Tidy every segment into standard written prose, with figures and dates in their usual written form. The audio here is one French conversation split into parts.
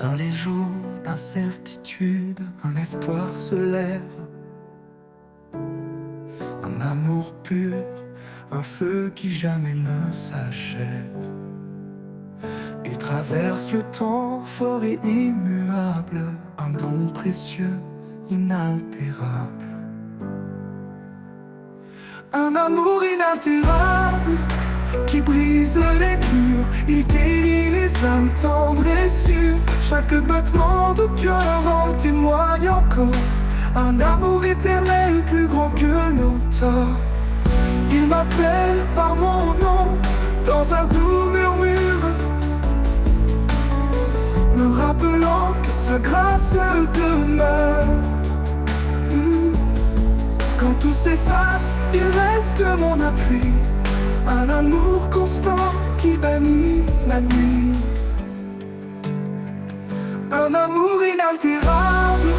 Dans les jours d'incertitude, un espoir se lève. Un amour pur, un feu qui jamais ne s'achève. Il traverse le temps fort et immuable, un don précieux, inaltérable. Un amour inaltérable qui brise les murs, il guérit les âmes tendres et sûres. Chaque battement de cœur en témoigne encore. Un amour éternel plus grand que nos torts. Il m'appelle par mon nom dans un doux murmure, me rappelant que sa grâce demeure. Quand tout s'efface, il reste mon appui. Un amour constant qui bannit la nuit. Un amour inaltérable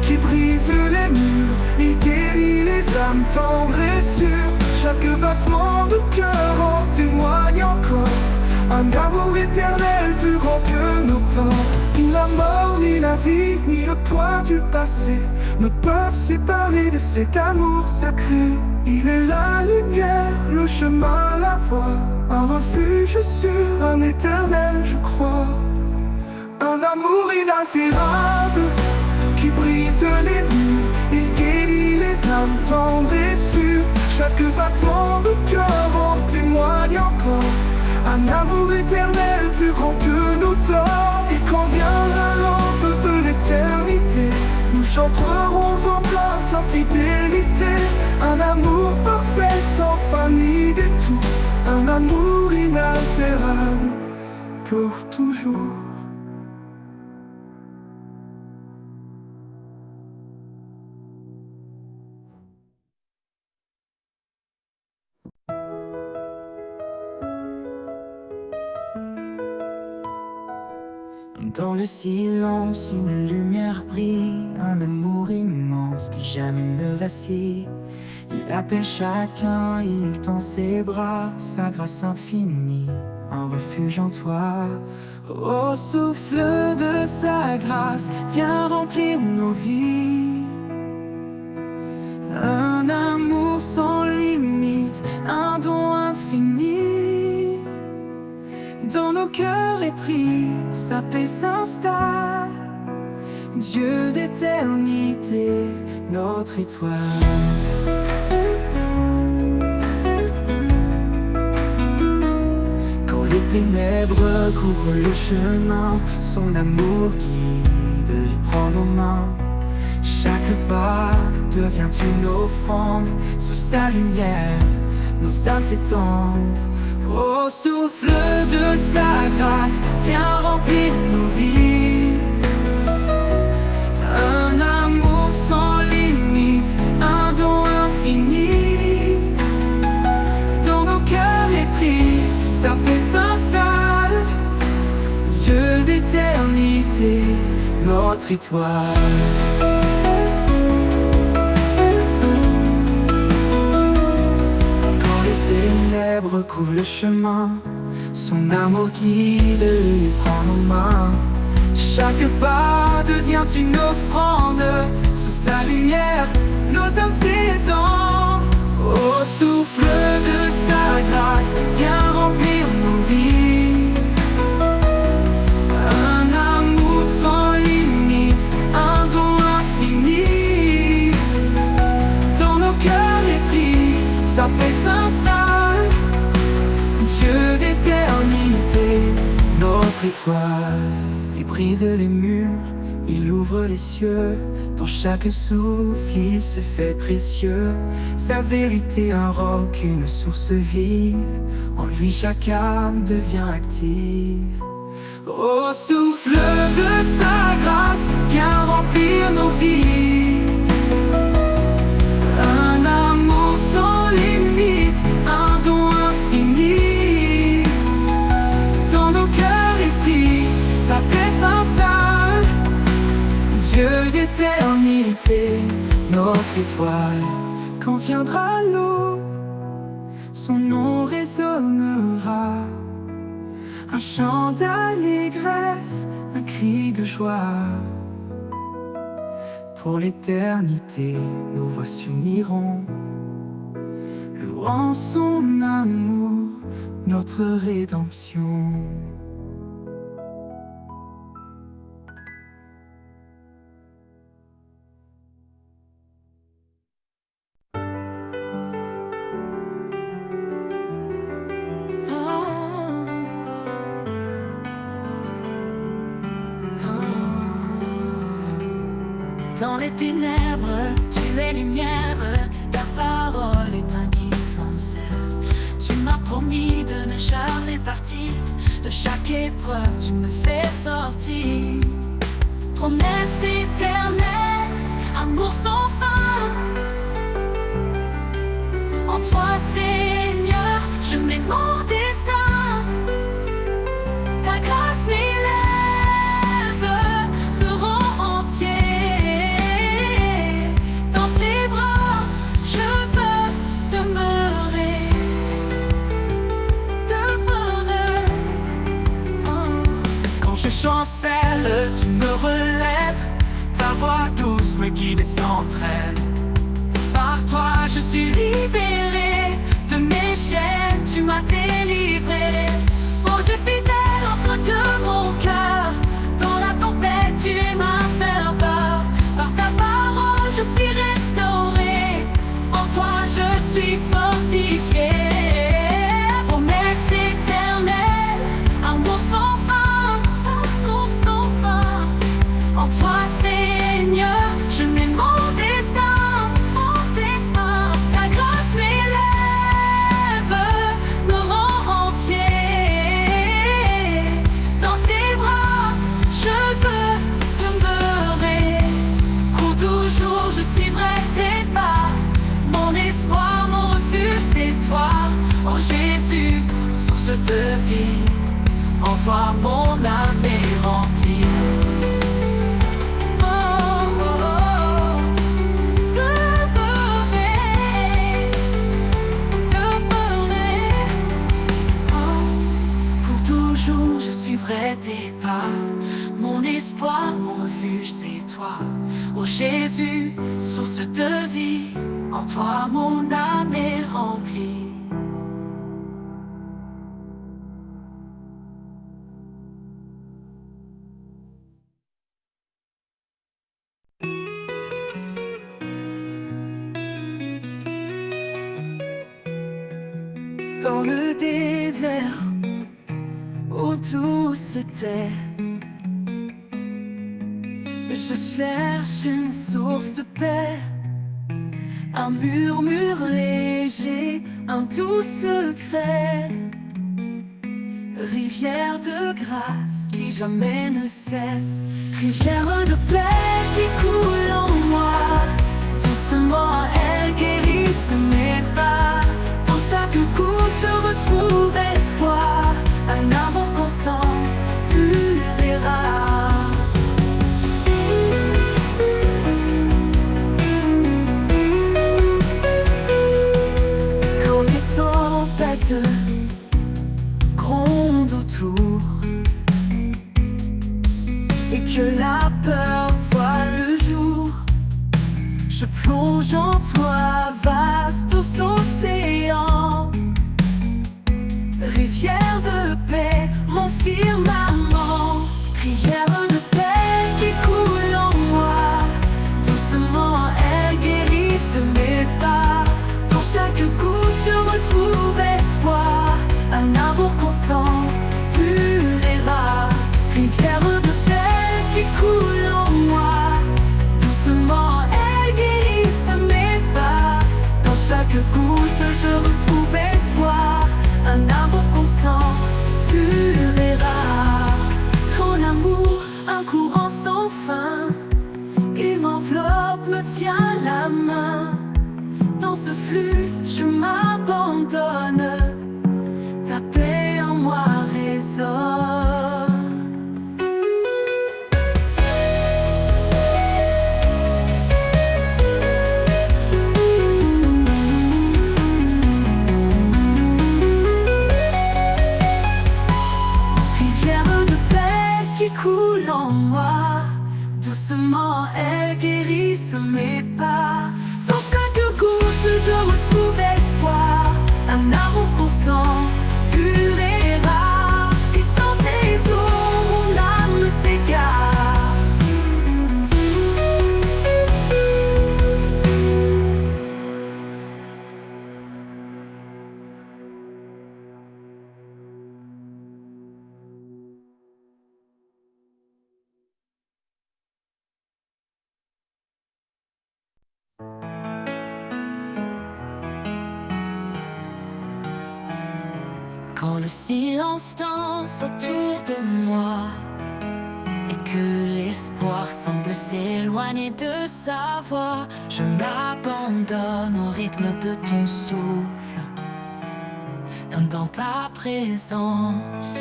qui brise les murs, il guérit les âmes tendres et sûres. Chaque battement de cœur en témoigne encore. Un amour éternel plus grand que nos temps. Ni la mort, ni la vie, ni le poids du passé ne peuvent séparer de cet amour sacré. Il est la lumière, le chemin, la voie, un refuge sûr, un éternel je crois. Un amour inaltérable qui brise les murs, il guérit les âmes tendres et sûres. Chaque battement de cœur en témoigne encore. Un amour éternel plus grand que nos torts. Et quand viendra l'aube de l'éternité, nous chanterons en plein sa fidélité. Un amour parfait sans fin ni détour. Un amour inaltérable pour toujours. Dans le silence, une lumière brille, un amour immense qui jamais ne vacille. Il appelle chacun, il tend ses bras, sa grâce infinie, un refuge en toi. Au souffle de sa grâce, viens remplir nos vies. Un amour sans limite, un don infini. Dans nos cœurs épris, sa paix s'installe. Dieu d'éternité, notre étoile. Quand les ténèbres couvrent le chemin, son amour guide et prend nos mains. Chaque pas devient une offrande. Sous sa lumière, nos âmes s'étendent. Au souffle de sa grâce, viens remplir nos vies. Un amour sans limite, un don infini. Dans nos cœurs épris, sa paix s'installe. Dieu d'éternité, notre étoile. Recouvre le chemin, son amour guide et prend nos mains. Chaque pas devient une offrande. Sous sa lumière, nos âmes s'étendent. Au souffle de sa grâce, viens remplir nos vies. Un amour sans limite, un don infini. Dans nos cœurs épris, sa paix s'installe. Dieu d'éternité, notre étoile. Il brise les murs, il ouvre les cieux. Dans chaque souffle, il se fait précieux. Sa vérité, un roc, une source vive. En lui, chaque âme devient active. Au souffle de sa grâce, viens remplir nos vies. Un amour sans limite, un don infini. Sa paix s'installe. Dieu d'éternité, notre étoile. Quand viendra l'aube, son nom résonnera. Un chant d'allégresse, un cri cris de joie. Pour l'éternité, nos voix s'uniront, louant son amour, notre rédemption. Dans les ténèbres, tu es lumière, ta parole est un guide sincère. Tu m'as promis de ne jamais partir, de chaque épreuve tu me fais sortir. Promesse éternelle, amour sans fin. En toi Seigneur, je mets mon destin. Ta grâce m'élève, me rend entier. Je chancelle, tu me relèves, ta voix douce me guide et s'entraîne. Par toi je suis libéré, de mes chaînes tu m'as délivré. Oh Dieu fidèle, entre de mon cœur, dans la tempête tu es ma ferveur. Par ta parole je suis restauré, en toi je suis fortifié. Promesse éternelle, amour sans fin. En toi Seigneur, je mets mon destin, mon destin. Ta grâce m'élève, me rend entier. Dans tes bras, je veux demeurer. Pour toujours je suivrai tes pas. Mon espoir, mon refuge, c'est toi. Oh Jésus, source de vie. En toi mon âme est remplie. Je suivrai tes pas, mon espoir, mon refuge, c'est toi. Oh Jésus, source de vie, en toi mon âme est remplie. Dans le désert, où tout se tait, je cherche une source de paix, un murmure léger, un doux secret. Rivière de grâce qui jamais ne cesse, rivière de paix qui coule en moi. Doucement elle guérisse mes pas, dans chaque goutte je retrouve espoir. Un amour constant, pur et rare. Quand les tempêtes grondent autour et que la peur voit le jour, je plonge en toi, vaste océan. Rivière de paix, mon firmament. Rivière de paix qui coule en moi. Doucement elle guérisse mes pas. Dans chaque goutte je retrouve espoir. Un amour constant, pur et rare. Rivière de paix qui coule en moi. Doucement elle guérisse mes pas. Dans chaque goutte je retrouve espoir. Un amour constant, pur et rare. Ton amour, un courant sans fin. Il m'enveloppe, me tient la main. Dans ce flux, je m'abandonne. Ta paix en moi résonne. Cool. coulent en moi. Doucement, elles guérissent mes pas. Dans chaque goutte, je retrouve espoir. Un amour constant, pur et rare. Et dans tes eaux, mon âme s'égare. Quand le silence danse autour de moi et que l'espoir semble s'éloigner de sa voix, je m'abandonne au rythme de ton souffle. Dans ta présence,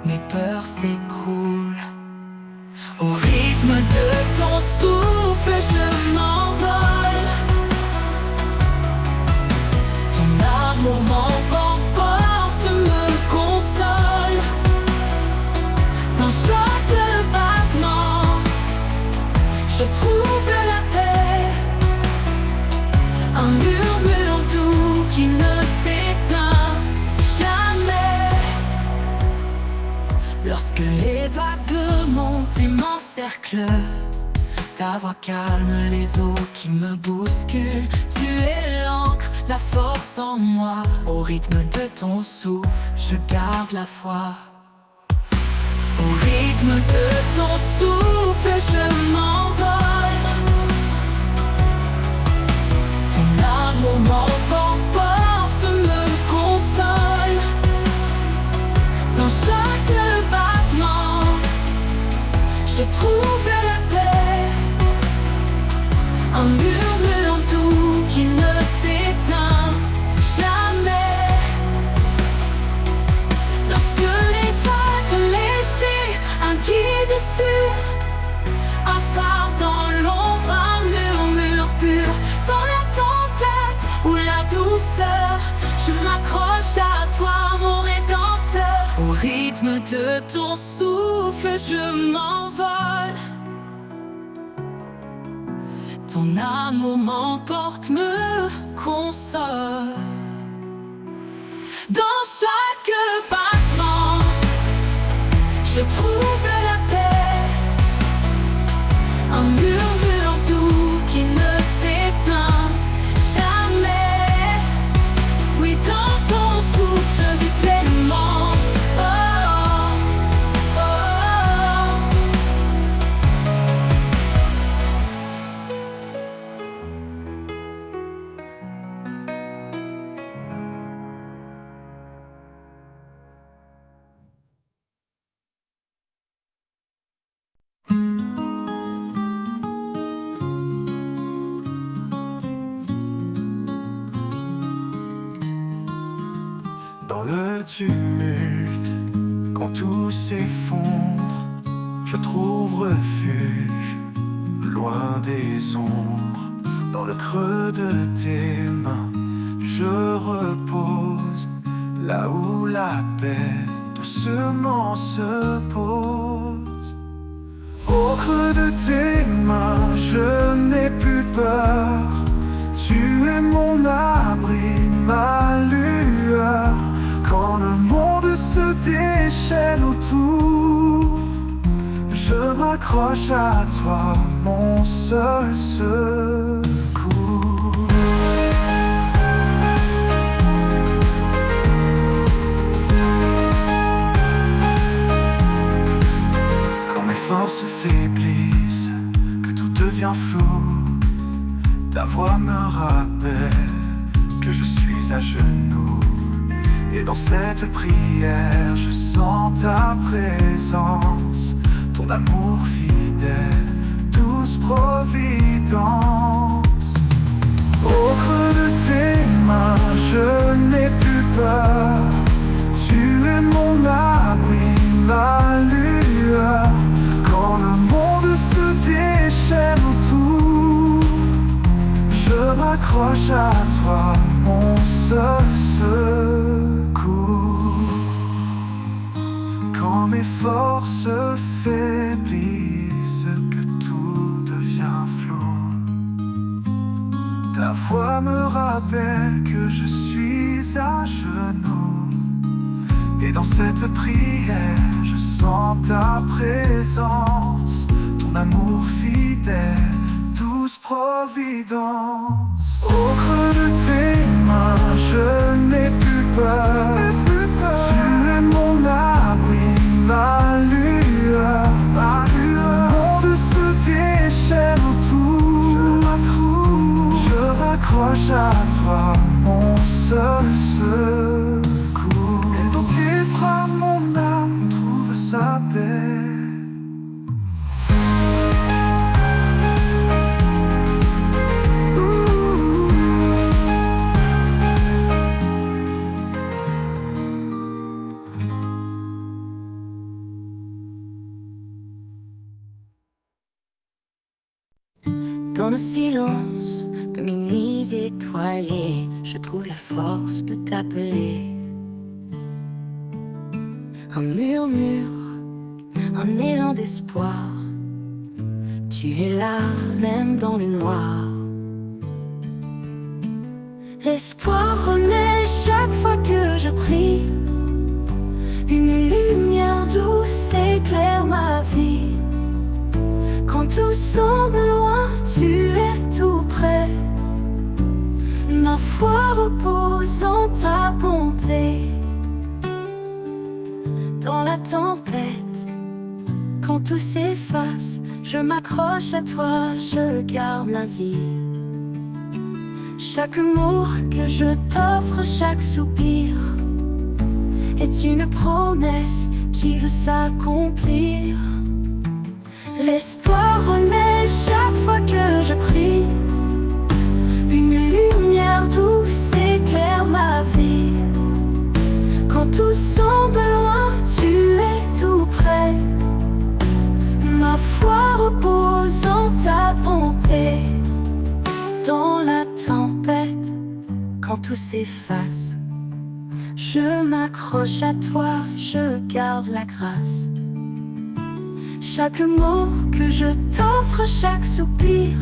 mes peurs s'écroulent. Au rythme de ton souffle, je m'envole. Ton amour m'emporte, me console. Dans chaque battement, je trouve la paix. Un murmure doux qui ne s'éteint jamais. Lorsque les vagues montent et m'encerclent, ta voix calme les eaux qui me bousculent. Tu es l'encre, la force en moi. Au rythme de ton souffle, je garde la foi. Au rythme de ton souffle, je m'envole. Ton amour m'emporte, me console. Dans chaque battement, je trouve la paix. Un murmure doux qui ne s'éteint jamais. Lorsque les vagues léchées, un guide sûr, un phare dans l'ombre, un murmure pur. Dans la tempête ou la douceur, je m'accroche à toi, mon rédempteur. Au rythme de ton souffle, je m'envole. Ton amour m'emporte, me console. Dans chaque battement, je trouve la paix. Un murmure doux qui ne s'éteint jamais. Oui, dans ton souffle, je vis pleinement. Oh, oh, oh. Dans le tumulte, quand tout s'effondre, je trouve refuge, loin des ombres. Dans le creux de tes mains, je repose, là où la paix doucement se pose. Au creux de tes mains, je n'ai plus peur. Tu es mon abri, ma lueur. Quand le monde se déchaîne autour, je m'accroche à toi, mon seul secours. Quand mes forces faiblissent, que tout devient flou, ta voix me rappelle que je suis à genoux. Et dans cette prière, je sens ta présence, ton amour fidèle, douce providence. Au creux de tes mains, je n'ai plus peur. Tu es mon abri, ma lueur. Quand le monde se déchaîne autour, je m'accroche à toi, mon seul secours. Quand mes forces rappelle que je suis à genoux. Et dans cette prière, je sens ta présence, ton amour fidèle, douce providence. Au creux de tes mains, je n'ai plus peur. Tu es mon abri, ma lueur. Le monde se déchaîne autour. Je m'accroche à toi, mon seul secours. Et dans tes bras, mon âme trouve sa paix. Dans le silence de mes nuits étoilées, je trouve la force de t'appeler. Un murmure, un élan d'espoir. Tu es là, même dans le noir. L'espoir renaît chaque fois que je prie. Une lumière douce éclaire ma vie. Quand tout semble loin, tu es tout près. Ma foi repose en ta bonté. Dans la tempête, quand tout s'efface, je m'accroche à toi, je garde la vie. Chaque mot que je t'offre, chaque soupir est une promesse qui veut s'accomplir. L'espoir renaît chaque fois que je prie. Une lumière douce éclaire ma vie. Quand tout semble loin, tu es tout près. Ma foi repose en ta bonté. Dans la tempête, quand tout s'efface, je m'accroche à toi, je garde la grâce. Chaque mot que je t'offre, chaque soupir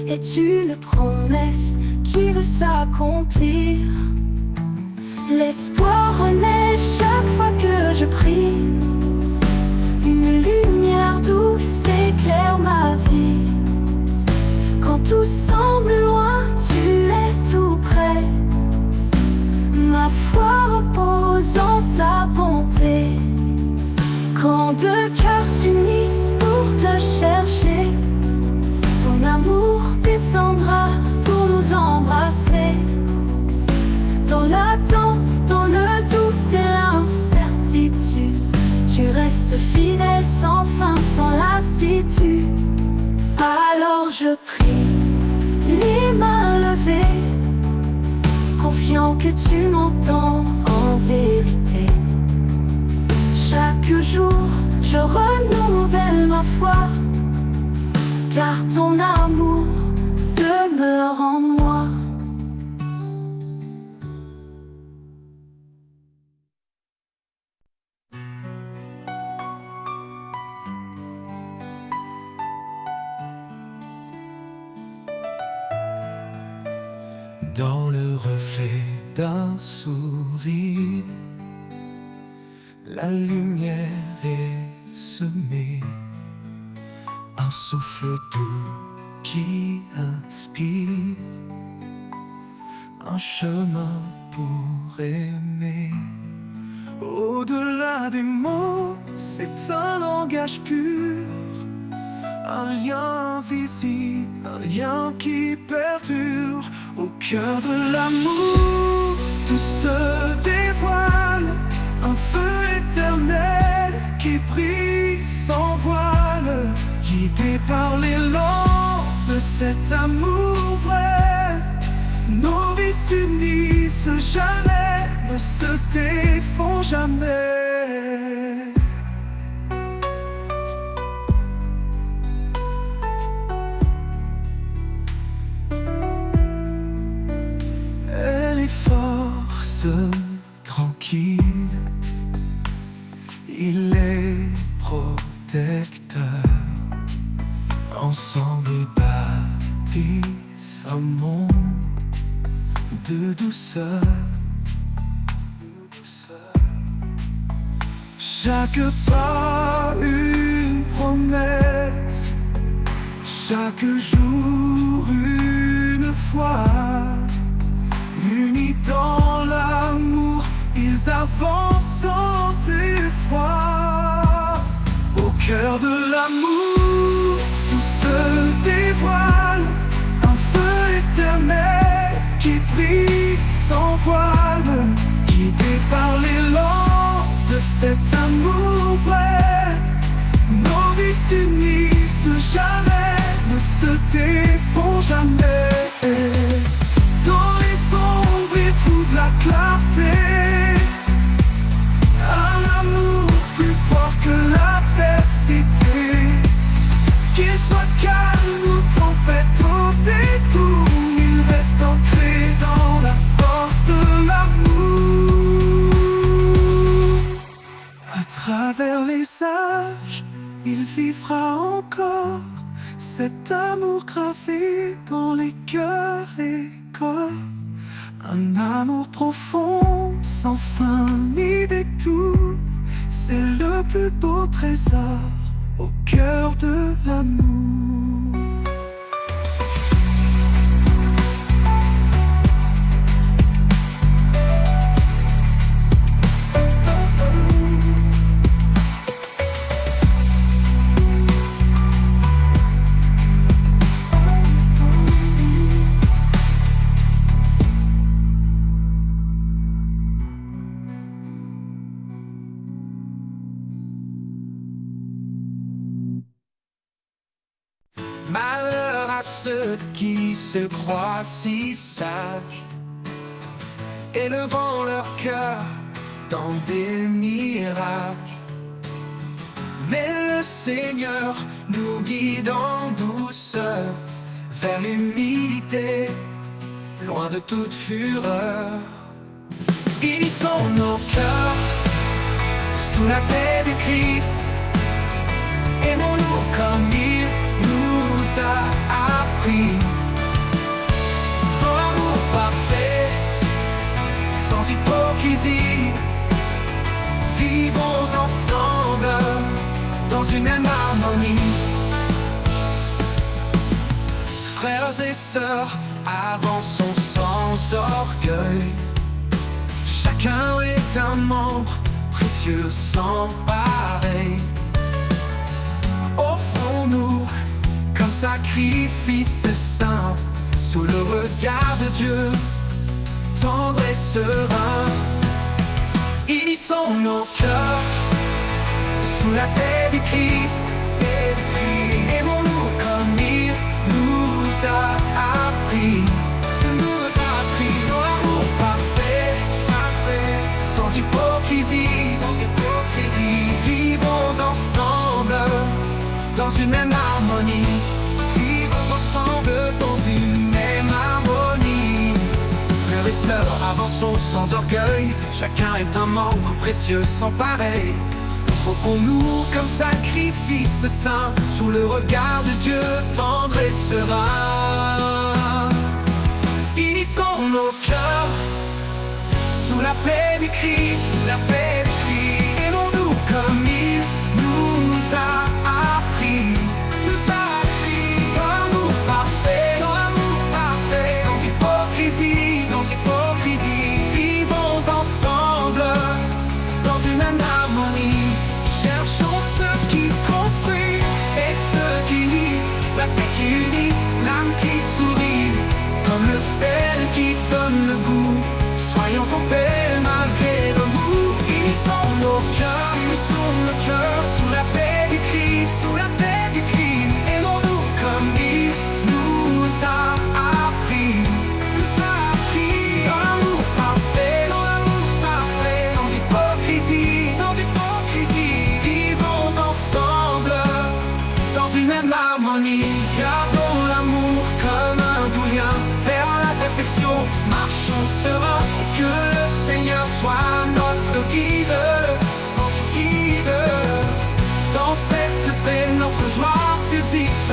est une promesse qui veut s'accomplir. L'espoir renaît chaque fois que je prie. Une lumière douce éclaire ma vie. Quand tout semble loin, tu es tout près. Ma foi repose en ta bonté. Quand deux cœurs s'unissent pour te chercher, ton amour descendra pour nous embrasser. Dans l'attente, dans le doute et l'incertitude, tu restes fidèle sans fin, sans lassitude. Alors je prie, les mains levées, confiant que tu m'entends en vérité. Chaque jour, je renouvelle ma foi, car ton amour demeure en moi. Dans le reflet d'un sourire, la lumière est semée, un souffle doux qui inspire, un chemin pour aimer. Au-delà des mots, c'est un langage pur, un lien invisible, un lien qui perdure. Au cœur de l'amour, tout se dévoile, un feu éternel qui brille sans voile, guidé par l'élan de cet amour vrai. Nos vies s'unissent jamais, ne se défont jamais. Elle est force tranquille, il est protecteur. Ensemble ils bâtissent un monde de douceur. Chaque pas une promesse, chaque jour une foi. Unis dans l'amour, ils avancent sans effroi. Au cœur de l'amour, tout se dévoile, un feu éternel qui brille sans voile, guidé par l'élan de cet amour vrai. Nos vies s'unissent jamais, ne se défont jamais. Dans les ombres, ils trouvent la clarté, un amour plus fort que l'adversité. Qu'il soit calme ou tempête au détour, il reste ancré dans la force de l'amour. À travers les âges, il vivra encore cet amour gravé dans les cœurs et corps. Un amour profond, sans fin ni détour, c'est le plus beau trésor au cœur de l'amour. Malheur à ceux qui se croient si sages, élevant leur cœur dans des mirages. Mais le Seigneur nous guide en douceur vers l'humilité, loin de toute fureur. Unissons nos cœurs sous la paix du Christ, aimons-nous comme il nous a appris. Dans l'amour parfait, sans hypocrisie, vivons ensemble dans une même harmonie. Frères et sœurs, avançons sans orgueil. Chacun est un membre précieux sans pareil. Offrons-nous comme sacrifice saint, sous le regard de Dieu, tendre et serein. Unissons nos cœurs sous la paix du Christ. Aimons-nous comme il nous a appris. Dans l'amour parfait, sans hypocrisie, vivons ensemble dans une même harmonie. Vivons ensemble dans une même harmonie. Frères et sœurs, avançons sans orgueil. Chacun est un membre précieux sans pareil. Offrons-nous comme sacrifice saint, sous le regard de Dieu, tendre et serein. Unissons nos cœurs sous la paix du Christ, aimons-nous comme il nous a appris. Dans l'amour parfait, sans hypocrisie, vivons ensemble dans une même harmonie. Cherchons ce qui construit et ce qui lie, la paix qui unit, l'âme qui sourit, comme le sel qui donne le goût. Soyons en paix malgré le mou. Unissons nos cœurs sous la paix du Christ, aimons-nous comme il nous a appris. Dans l'amour parfait, sans hypocrisie, vivons ensemble dans une même harmonie. Gardons l'amour comme un doux lien vers la perfection. Marchons sereins, que le Seigneur soit notre guide. Dans cette paix, notre joie subsiste.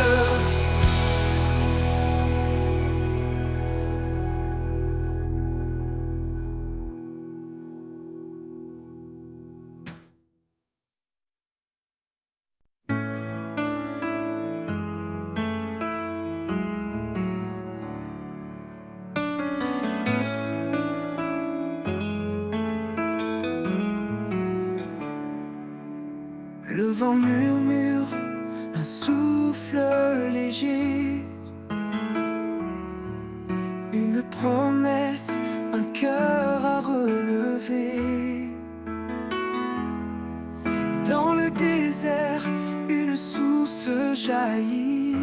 Le vent murmure, un souffle léger, une promesse, un cœur à relever. Dans le désert, une source jaillit,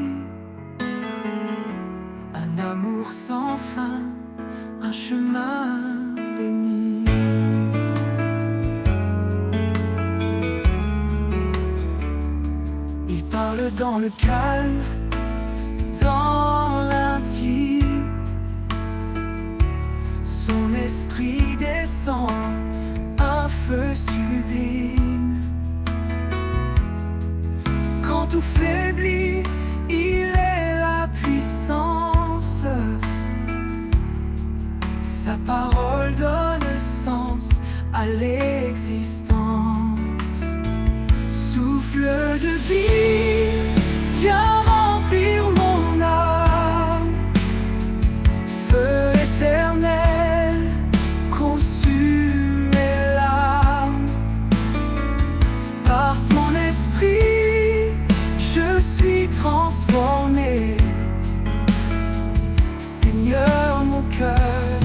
un amour sans fin, un chemin béni. Il parle dans le calme, dans l'intime. Son esprit descend, un feu sublime. Quand tout faiblit, il est la puissance. Sa parole donne sens à l'existence. Souffle de vie, viens remplir mon âme. Feu éternel, consume mes larmes. Par ton esprit, je suis transformé. Seigneur, mon cœur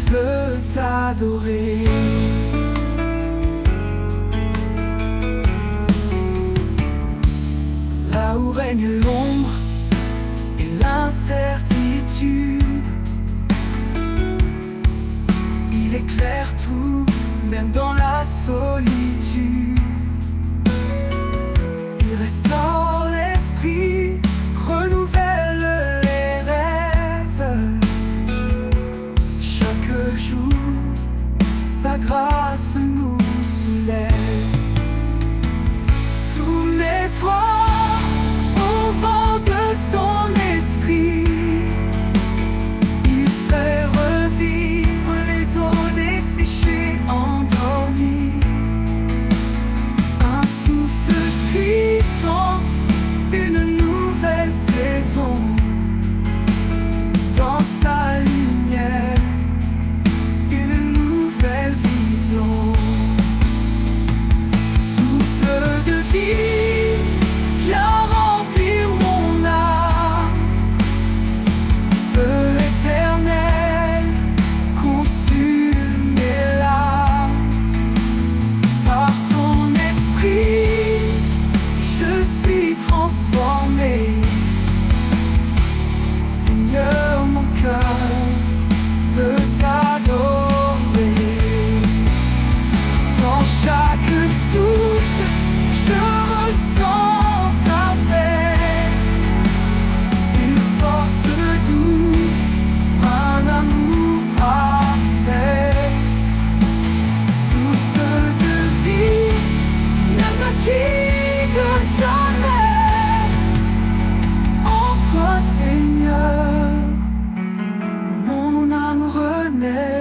veut t'adorer. Là où règne l'ombre et l'incertitude, il éclaire tout, même dans la solitude. Il restaure l'esprit, renouvelle les rêves. Chaque jour, sa grâce nous soulève. Soumets-toi au vent de son esprit. Il fait revivre les eaux desséchées, endormies. Un souffle puissant, une nouvelle saison. Dans sa lumière, une nouvelle vision. Souffle de vie, viens remplir mon âme. Feu éternel, consume mes larmes. Par ton esprit, je suis transformé. Seigneur, mon cœur veut t'adorer. Dans chaque souffle, je ressens ta paix. Une force douce, un amour parfait. Souffle de vie, ne me quitte jamais. En toi, Seigneur, mon âme renaît.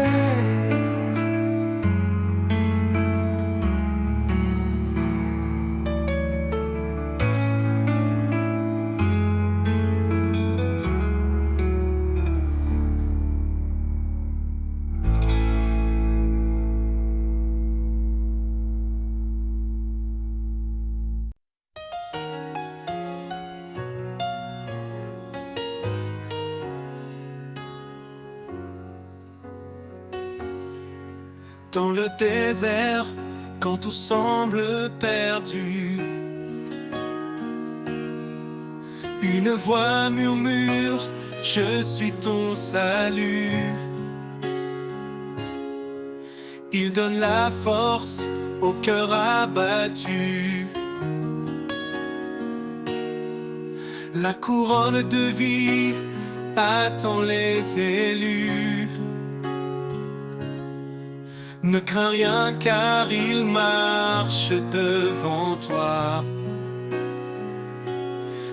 Dans le désert, quand tout semble perdu, une voix murmure, je suis ton salut. Il donne la force au cœur abattu. La couronne de vie attend les élus. Ne crains rien car il marche devant toi.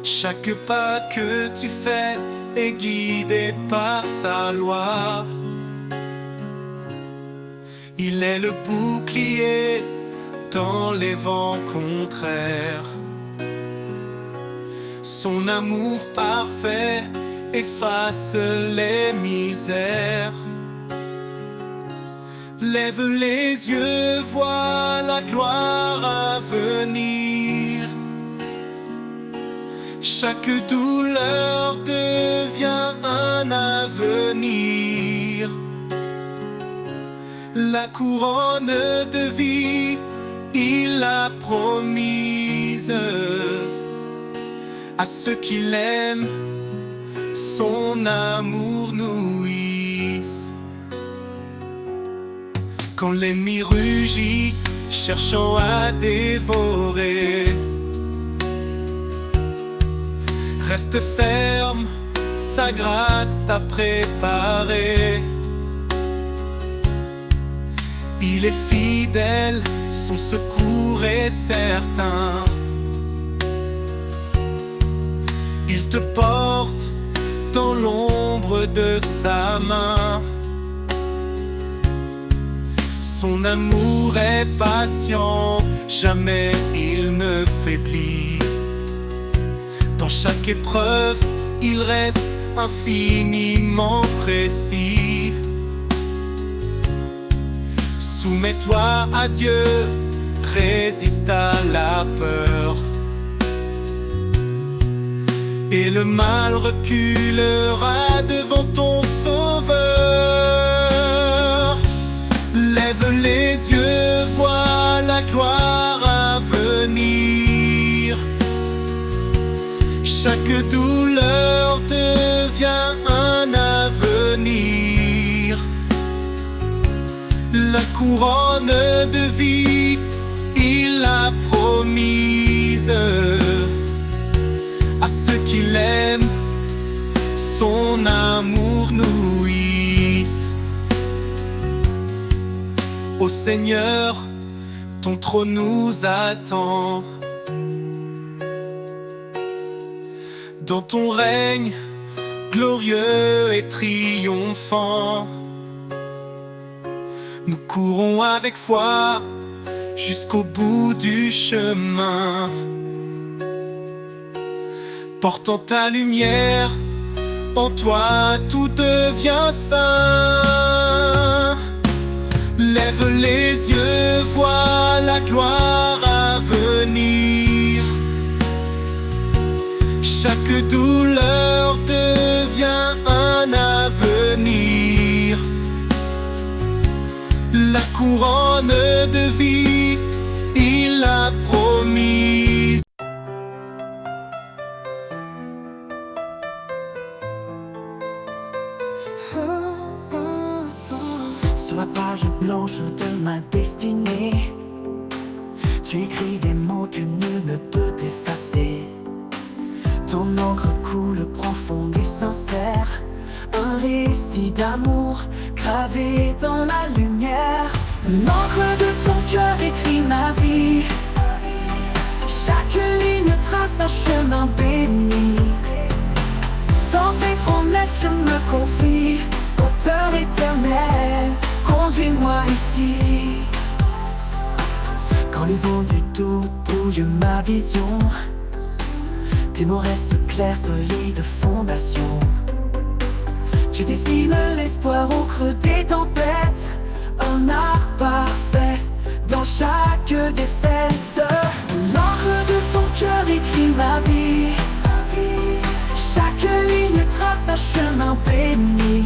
Chaque pas que tu fais est guidé par sa loi. Il est le bouclier dans les vents contraires. Son amour parfait efface les misères. Lève les yeux, vois la gloire à venir. Chaque douleur devient un avenir. La couronne de vie, il l'a promise à ceux qui l'aiment, son amour nourrisse. Quand l'ennemi rugit, cherchant à dévorer, reste ferme, sa grâce t'a préparé. Il est fidèle, son secours est certain. Il te porte dans l'ombre de sa main. Son amour est patient, jamais il ne faiblit. Dans chaque épreuve, il reste infiniment précis. Soumets-toi à Dieu, résiste à la peur, et le mal reculera devant ton Sauveur. Lève les yeux, vois la gloire à venir. Chaque douleur devient un avenir. La couronne de vie, il l'a promise à ceux qui l'aiment, son amour nourrisse. Ô Seigneur, ton trône nous attend. Dans ton règne glorieux et triomphant, nous courons avec foi jusqu'au bout du chemin. Portant ta lumière, en toi tout devient saint. Lève les yeux, vois la gloire à venir. Chaque douleur devient un avenir. La couronne de vie, il l'a promise. Sur la page blanche de ma destinée, tu écris des mots que nul ne peut effacer. Ton encre coule profonde et sincère, un récit d'amour gravé dans la lumière. L'encre de ton cœur écrit ma vie, chaque ligne trace un chemin béni. Dans tes promesses je me confie, auteur éternel, conduis-moi ici. Quand les vents du doute brouillent ma vision, tes mots restent clairs, solides fondations. Tu dessines l'espoir au creux des tempêtes, un art parfait dans chaque défaite. L'encre de ton cœur écrit ma vie, chaque ligne trace un chemin béni.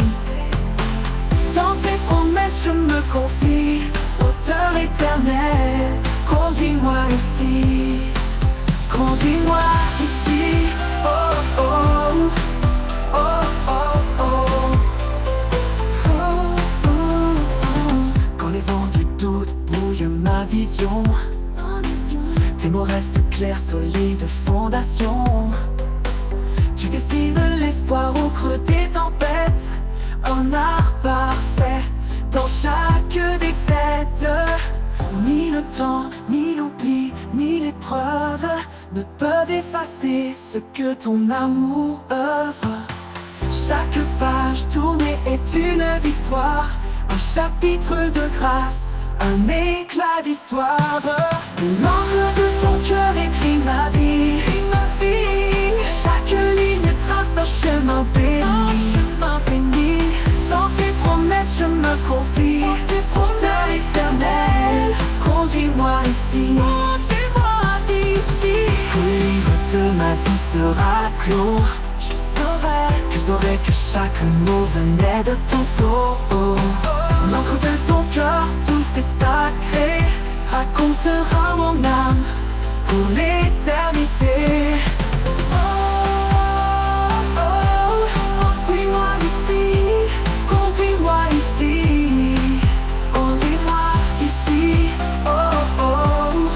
Dans tes promesses je me confie, auteur éternel, conduis-moi ici. Conduis-moi ici, oh oh, oh oh oh, oh oh oh. Quand les vents du doute brouillent ma vision, tes mots restent clairs, solides fondations. Tu dessines l'espoir au creux des tempêtes, un art parfait dans chaque défaite. Ni le temps, ni l'oubli, ni l'épreuve ne peuvent effacer ce que ton amour œuvre. Chaque page tournée est une victoire, un chapitre de grâce, un éclat d'histoire. L'encre de ton cœur écrit ma vie, chaque ligne trace un chemin béni. Dans tes promesses je me confie, sera clos. Je saurais que chaque mot venait de ton flot. L'encre de ton cœur, douce et sacrée, racontera mon âme pour l'éternité. Conduis-moi ici, conduis-moi ici, conduis-moi ici. Oh oh,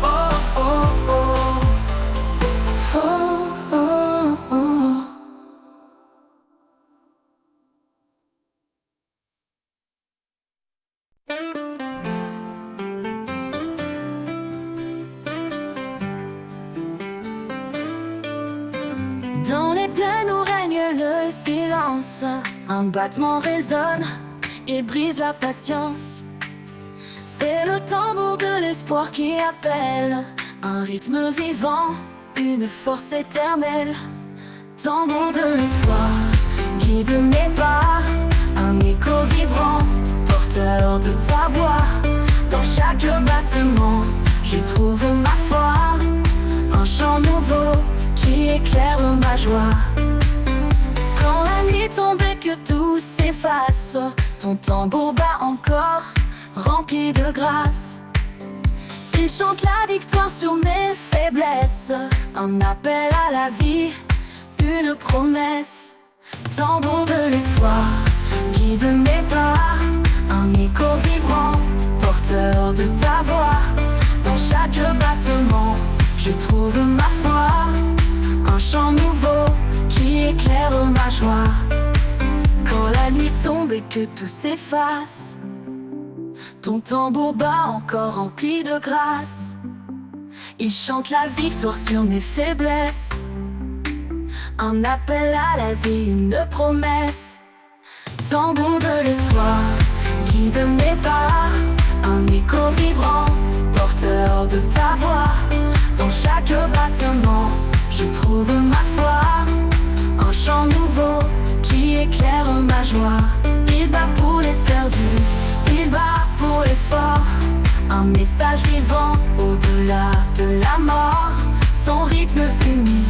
oh oh oh, oh oh oh. Dans les plaines où règne le silence, un battement résonne et brise la patience. C'est le tambour de l'espoir qui appelle, un rythme vivant, une force éternelle. Tambour de l'espoir, guide mes pas, un écho vibrant, porteur de ta voix. Dans chaque battement, je trouve ma foi, un chant nouveau qui éclaire ma joie. Quand la nuit tombe et que tout s'efface, ton tambour bat encore, rempli de grâce. Il chante la victoire sur mes faiblesses, un appel à la vie, une promesse. Tambour de l'espoir, guide mes pas, un écho vibrant, porteur de ta voix. Dans chaque battement, je trouve ma foi, un chant nouveau qui éclaire ma joie. Quand la nuit tombe et que tout s'efface, ton tambour bat encore rempli de grâce. Il chante la victoire sur mes faiblesses, un appel à la vie, une promesse. Tambour de l'espoir, guide mes pas, un écho vibrant, porteur de ta voix. Dans chaque battement, je trouve ma foi, un chant nouveau qui éclaire ma joie. Il bat pour les perdus, il bat pour les forts, un message vivant au-delà de la mort. Son rythme unit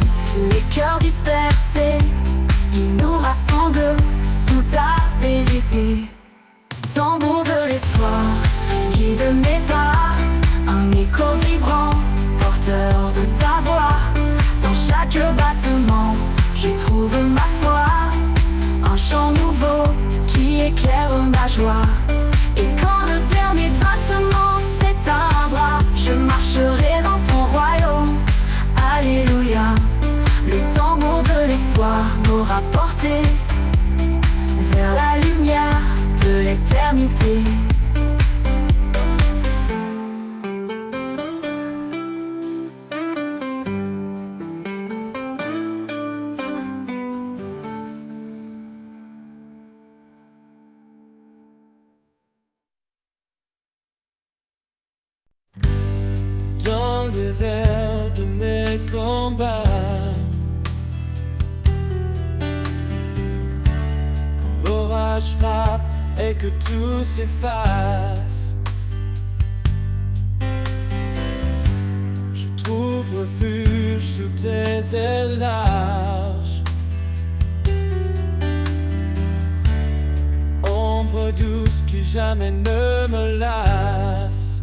les cœurs dispersés, il nous rassemble sous ta vérité. Tambour de l'espoir, guide mes pas, un écho vibrant, porteur de ta voix. Dans chaque battement, je trouve ma foi, un chant nouveau qui éclaire ma joie. Et quand le dernier battement s'éteindra, je marcherai dans ton royaume. Alléluia. Le tambour de l'espoir m'aura porté vers la lumière de l'éternité. Dans le désert de mes combats, quand l'orage frappe et que tout s'efface, je trouve refuge sous tes ailes larges. Ombre douce qui jamais ne me lasse.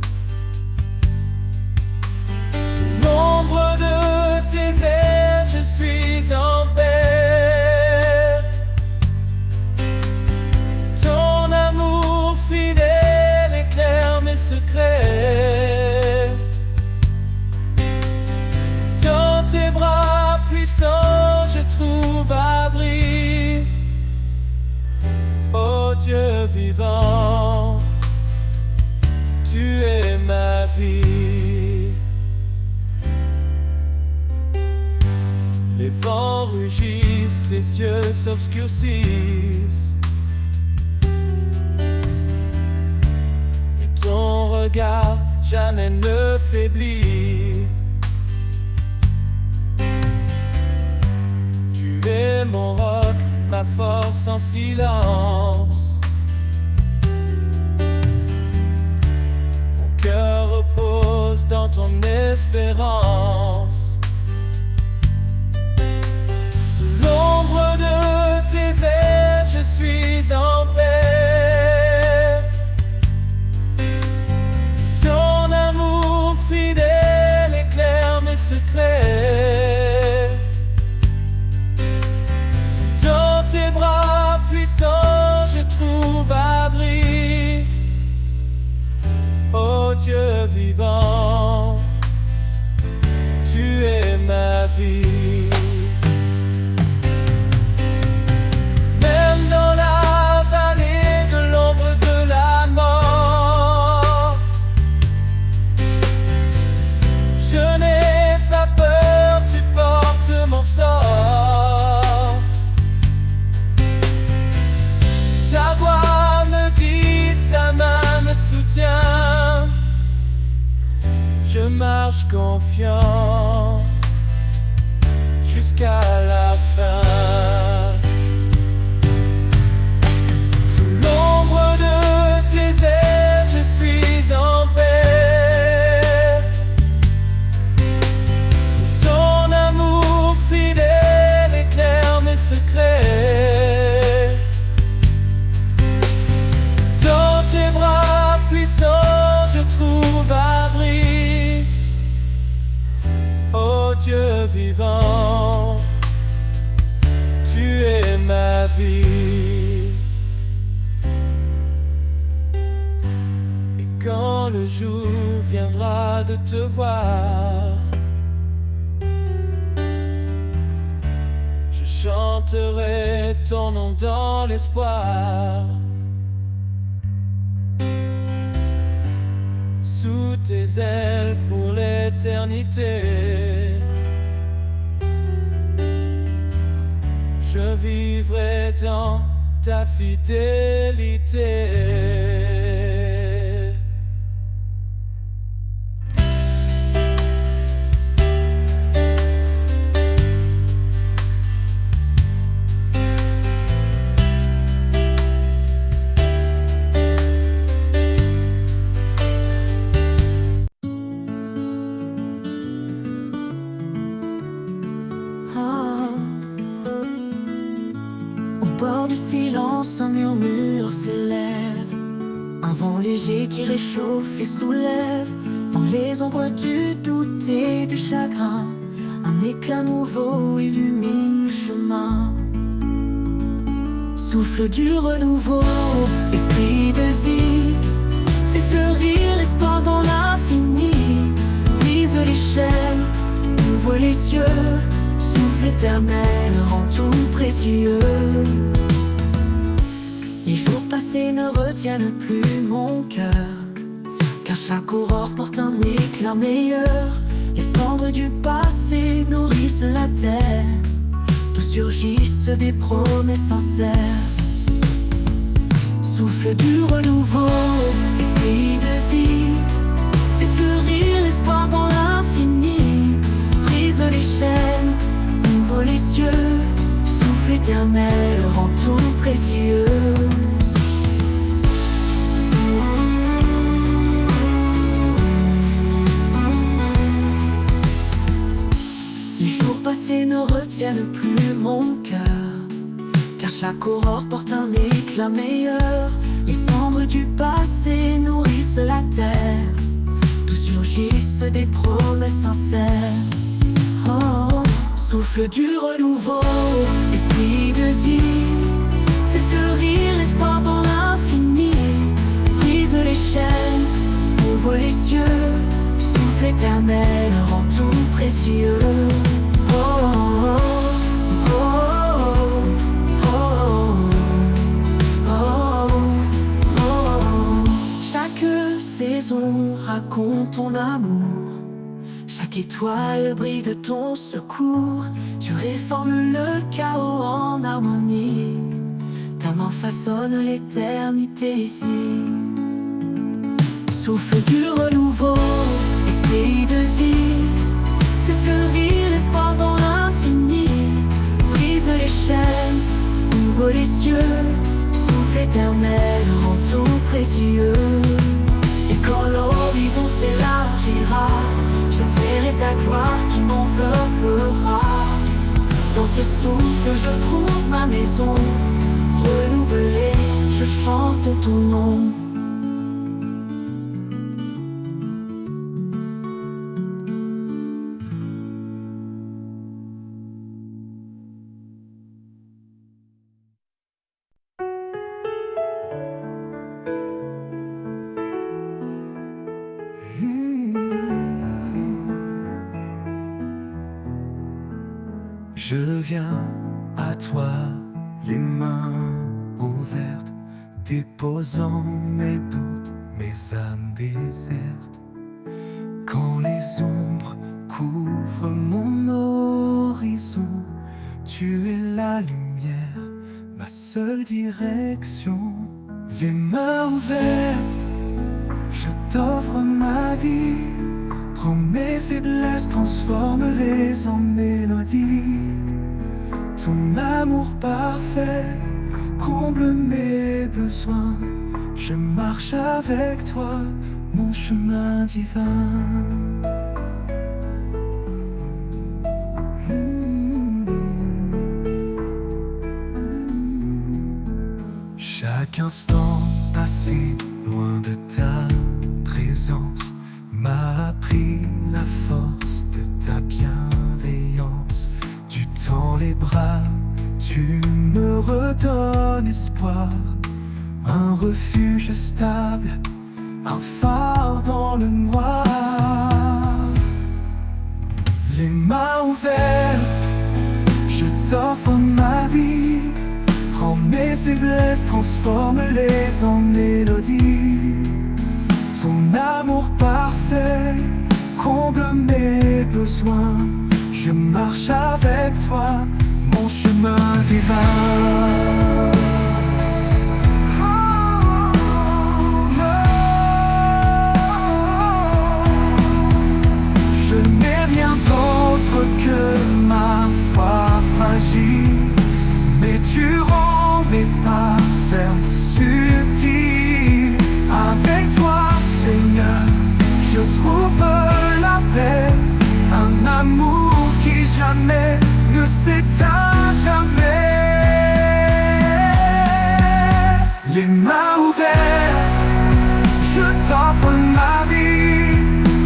L'ombre de tes ailes, je suis en paix. Ton amour fidèle éclaire mes secrets. Dans tes bras puissants, je trouve abri. Ô Dieu vivant, tu es ma vie. Les vents rugissent, les cieux s'obscurcissent, et ton regard jamais ne faiblit. Tu es mon roc, ma force en silence. Mon cœur repose dans ton espérance. vie. Même dans la vallée de l'ombre de la mort, je n'ai pas peur, tu portes mon sort. Ta voix me guide, ta main me soutient. Je marche confiant jusqu'à la fin. Sous l'ombre de tes ailes, je suis en paix. Ton amour fidèle éclaire mes secrets. Dans tes bras puissants, je trouve abri. Ô Dieu vivant, tu es ma vie. Et quand le jour viendra de te voir, je chanterai ton nom dans l'espoir. Sous tes ailes pour l'éternité, je vivrai dans ta fidélité. Au bord du silence, un murmure s'élève, un vent léger qui réchauffe et soulève. Dans les ombres du doute et du chagrin, un éclat nouveau illumine le chemin. Souffle du renouveau, esprit de vie, fais fleurir l'espoir dans l'infini. Brise les chaînes, ouvre les cieux, souffle éternel rend tout précieux. Les jours passés ne retiennent plus mon cœur, car chaque aurore porte un éclat meilleur. Les cendres du passé nourrissent la terre, d'où surgissent des promesses sincères. Souffle du renouveau, esprit de vie, fais fleurir l'espoir dans l'infini. Brise les chaînes, ouvre les cieux, souffle éternel rend tout précieux. Les jours passés ne retiennent plus mon cœur, car chaque aurore porte un éclat meilleur. Les cendres du passé nourrissent la terre, d'où surgissent des promesses sincères. Oh, souffle du renouveau, esprit de vie, fais fleurir l'espoir dans l'infini. Brise les chaînes, ouvre les cieux, souffle éternel rend tout précieux. Oh, oh, oh, oh, oh, oh, oh. Chaque saison raconte ton amour, chaque étoile brille de ton secours. Tu réformes le chaos en harmonie, ta main façonne l'éternité ici. Souffle du renouveau, esprit de vie, fais fleurir l'espoir dans l'infini. Brise les chaînes, ouvre les cieux, souffle éternel rend tout précieux. Et quand l'horizon s'élargira, je verrai ta gloire qui m'enveloppera. Dans ce souffle je trouve ma maison, renouvelée, je chante ton nom. Je viens à toi, les mains ouvertes, déposant mes doutes, mes âmes désertes. Quand les ombres couvrent mon horizon, tu es la lumière, ma seule direction. Les mains ouvertes, je t'offre ma vie. Prends mes faiblesses, transforme-les en mélodie. Ton amour parfait comble mes besoins. Je marche avec toi, mon chemin divin. Chaque instant passé loin de ta présence m'a appris la force de ta bienveillance. Tu tends les bras, tu me redonnes espoir. Un refuge stable, un phare dans le noir. Les mains ouvertes, je t'offre ma vie. Prends mes faiblesses, transforme-les en mélodie. Ton amour parfait comble mes besoins. Je marche avec toi, mon chemin divin. Je n'ai rien d'autre que ma foi fragile, mais tu rends mes pas fermes, subtils. Avec toi, Seigneur, je trouve la paix, un amour qui jamais ne s'éteint jamais. Les mains ouvertes, je t'offre ma vie.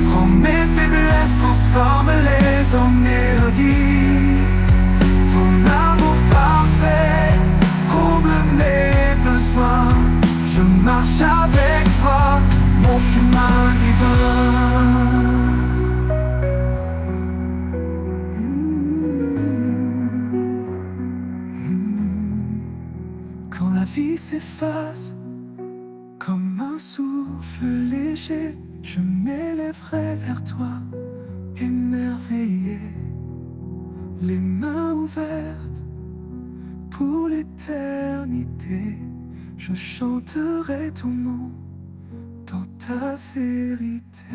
Prends mes faiblesses, transforme-les en mélodie. Ton amour parfait comble mes besoins. Je marche avec toi, mon chemin divin. Quand la vie s'efface comme un souffle léger, je m'élèverai vers toi, émerveillé. Les mains ouvertes pour l'éternité, je chanterai ton nom dans ta vérité.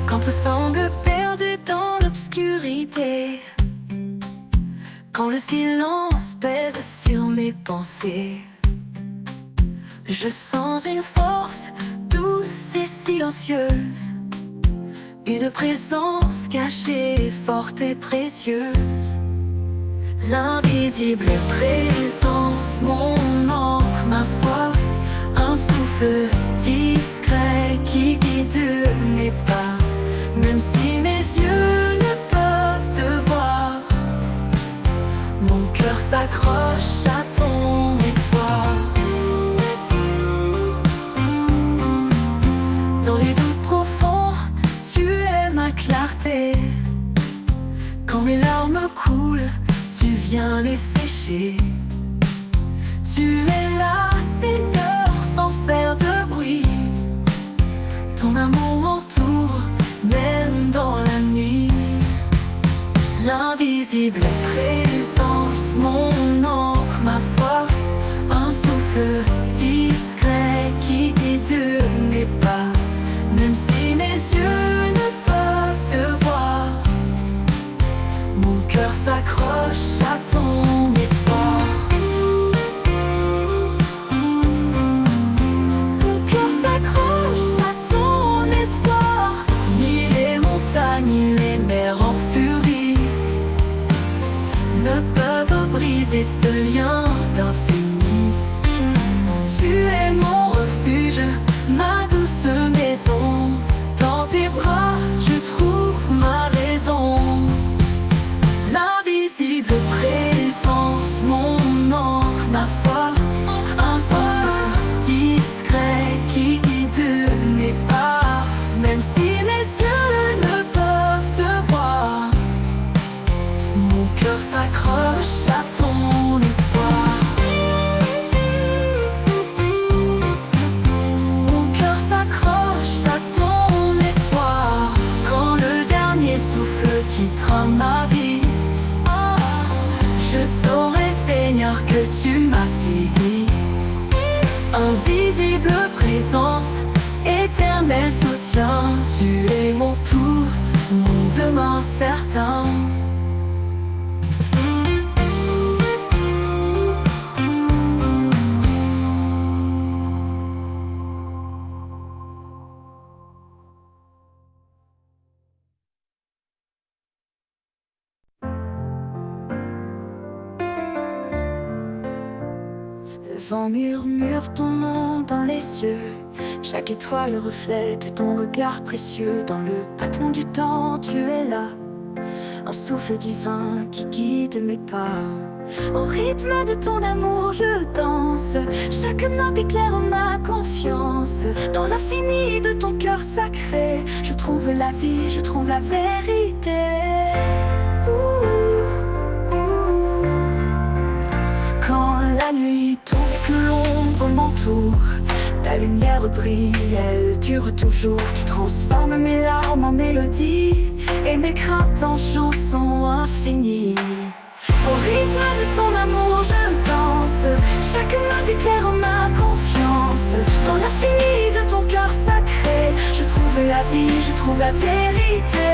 Quand tout semble perdu dans l'obscurité, quand le silence pèse sur mes pensées, je sens une force douce et silencieuse, une présence cachée, forte et précieuse. L'invisible présence, mon encre, ma foi, un souffle discret qui guide mes pas. Même si mes yeux ne peuvent te voir, mon cœur s'accroche à ton espoir. Dans les doutes profonds, tu es ma clarté. Quand mes larmes coulent, tu viens les sécher. Tu es là, Seigneur, sans faire de bruit. Ton amour m'entoure, même dans la nuit. L'invisible présence, mon encre, ma foi, un souffle discret qui guide mes pas. Même si mes yeux ne peuvent te voir, mon cœur s'accroche à ton espoir. Mon cœur s'accroche à ton espoir. Ni les montagnes, ni les mers en furie ne peuvent briser ce lien d'infini. Tu es mon refuge, ma douce maison. invisible présence, éternel soutien. Tu es mon tout, mon demain certain. Le vent murmure ton nom dans les cieux. Chaque étoile reflète ton regard précieux. Dans le battement du temps, tu es là. Un souffle divin qui guide mes pas. Au rythme de ton amour, je danse. Chaque note éclaire ma confiance. Dans l'infini de ton cœur sacré, je trouve la vie, je trouve la vérité. Quand la nuit tombe et que l'ombre m'entoure, ta lumière brille, elle dure toujours. Tu transformes mes larmes en mélodie et mes craintes en chansons infinies. Au rythme de ton amour, je danse. Chaque note éclaire ma confiance. Dans l'infini de ton cœur sacré, je trouve la vie, je trouve la vérité.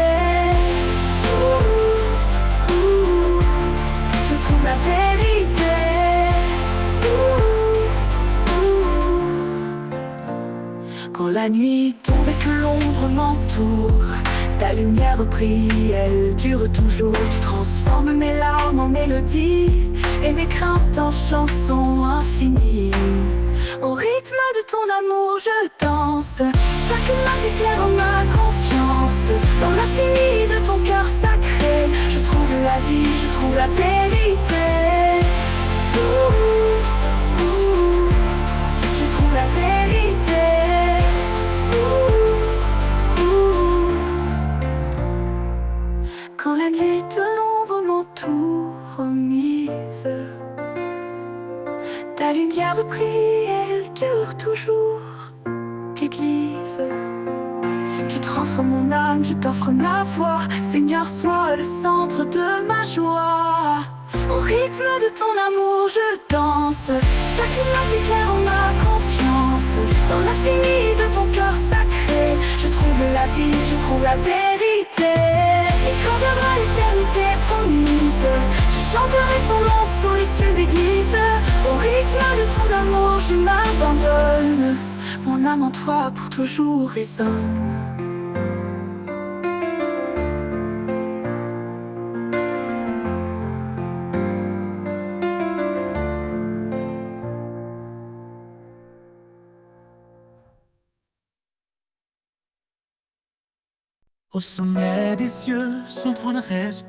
Je trouve la vérité. Quand la nuit tombe et que l'ombre m'entoure, ta lumière brille, elle dure toujours. Tu transformes mes larmes en mélodie et mes craintes en chansons infinies. Au rythme de ton amour, je danse. Chaque note éclaire ma confiance. Dans l'infini de ton cœur sacré, je trouve la vie, je trouve la vérité. Je trouve la vérité. Quand la nuit de l'ombre m'entoure mise, ta lumière brille, elle dure toujours. T'église, tu transformes mon âme, je t'offre ma voix. Seigneur, sois le centre de ma joie. Au rythme de ton amour, je danse. Chaque note éclaire ma confiance. Dans l'infini de ton cœur sacré, je trouve la vie, je trouve la vérité. Et quand viendra l'éternité promise, je chanterai ton nom sous les cieux d'église. Au rythme de ton amour, je m'abandonne. Mon âme en toi pour toujours résonne. Au sommet des cieux, son trône reste.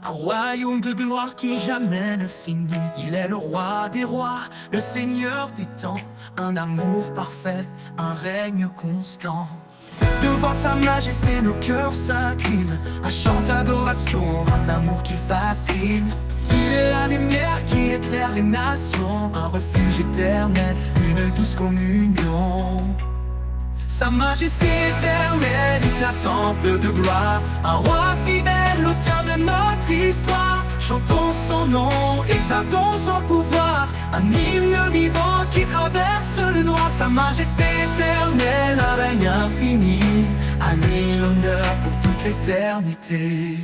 Un royaume de gloire qui jamais ne finit. Il est le roi des rois, le seigneur des temps. Un amour parfait, un règne constant. Devant sa majesté, nos cœurs s'inclinent. Un chant d'adoration, un amour qui fascine. Il est la lumière qui éclaire les nations. Un refuge éternel, une douce communion. Sa majesté éternelle, éclatante de gloire. Un roi fidèle, l'auteur de notre histoire. Chantons son nom, exaltons son pouvoir. Un hymne vivant qui traverse le noir. Sa majesté éternelle, un règne infini. À lui l'honneur pour toute l'éternité.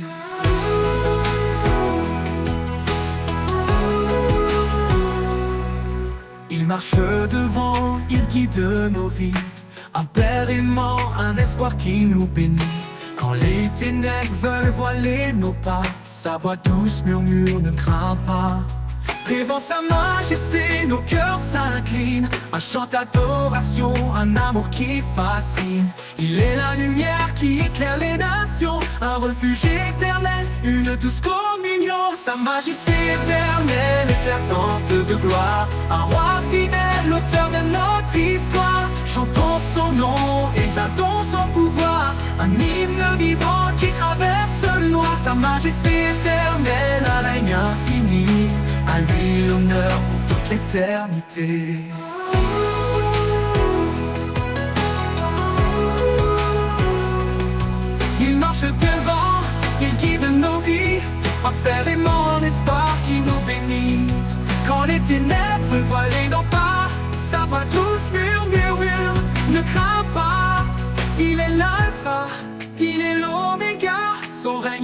Il marche devant, il guide nos vies. Un père aimant, un espoir qui nous bénit. Quand les ténèbres veulent voiler nos pas, sa voix douce murmure, ne crains pas. Devant sa majesté, nos cœurs s'inclinent. Un chant d'adoration, un amour qui fascine. Il est la lumière qui éclaire les nations. Un refuge éternel, une douce communion. Sa majesté éternelle, éclatante de gloire. Un roi fidèle, l'auteur de notre histoire. Chantons son nom, exaltons son pouvoir. Un hymne vivant qui traverse le noir. Sa majesté éternelle, un règne infini. À lui l'honneur pour toute l'éternité. Il marche devant, il guide nos vies. Un père aimant, un espoir qui nous bénit. Quand les ténèbres voilent nos pas, sa voix douce murmure.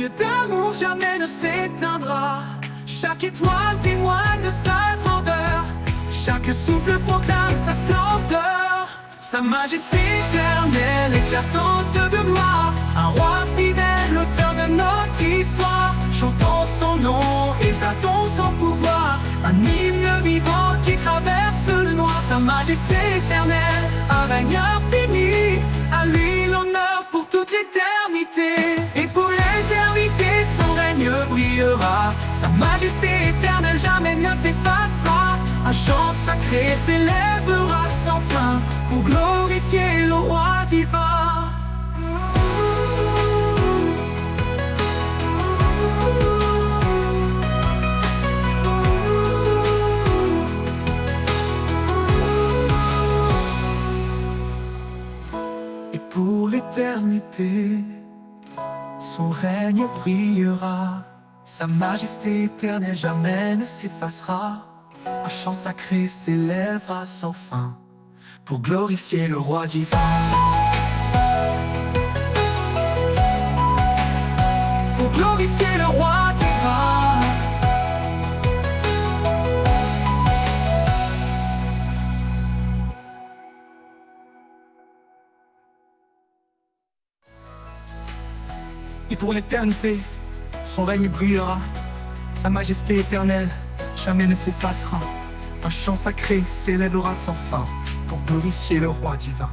règne d'amour jamais ne s'éteindra. Chaque étoile témoigne de sa grandeur, chaque souffle proclame sa splendeur. Sa majesté éternelle, éclatante de gloire, un roi fidèle, l'auteur de notre histoire. Chantons son nom, exaltons son pouvoir, un hymne vivant qui traverse le noir. Sa majesté éternelle, un règne infini, à lui l'honneur pour toute l'éternité. Et pour l'éternité, son règne brillera. Sa majesté éternelle jamais ne s'effacera. Un chant sacré s'élèvera sans fin pour glorifier le roi divin. Et pour l'éternité, son règne brillera. Sa majesté éternelle jamais ne s'effacera. Un chant sacré s'élèvera sans fin pour glorifier le roi divin. Pour glorifier le roi divin. Et pour l'éternité, son règne brillera. Sa majesté éternelle jamais ne s'effacera. Un chant sacré s'élèvera sans fin pour glorifier le roi divin.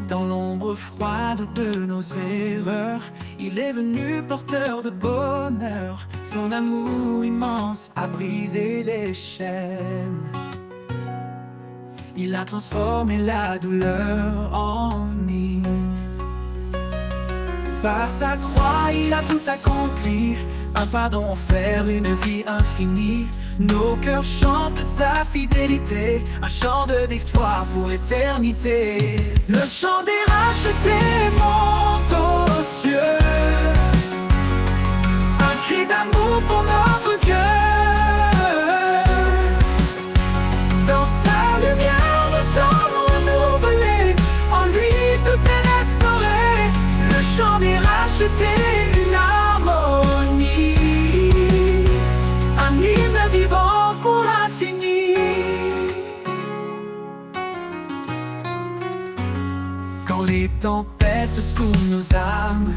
Dans l'ombre froide de nos erreurs, il est venu porteur de bonheur. Son amour immense a brisé les chaînes. Il a transformé la douleur en hymne. Par sa croix, il a tout accompli. Un pardon offert, une vie infinie. Nos cœurs chantent sa fidélité, un chant de victoire pour l'éternité. Le chant des rachetés monte aux cieux, un cri d'amour pour notre Dieu. Dans sa lumière, nous sommes renouvelés, en lui tout est restauré. Le chant des rachetés, une harmonie, un hymne vivant pour l'infini. Quand les tempêtes secouent nos âmes,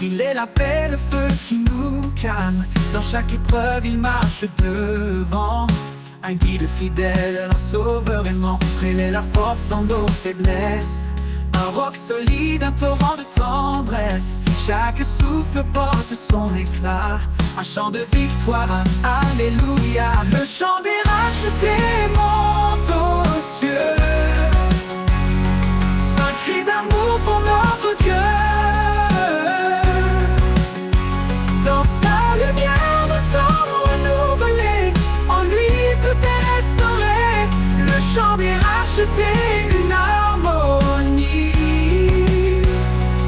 il est la paix, le feu qui nous calme. Dans chaque épreuve, il marche devant, un guide fidèle, un sauveur aimant. Il est la force dans nos faiblesses, un roc solide, un torrent de tendresse. Chaque souffle porte son éclat, un chant de victoire, alléluia. Le chant des rachetés monte aux cieux, un cri d'amour pour notre Dieu. Dans sa lumière, nous sommes renouvelés, en lui tout est restauré. Le chant des rachetés, une harmonie,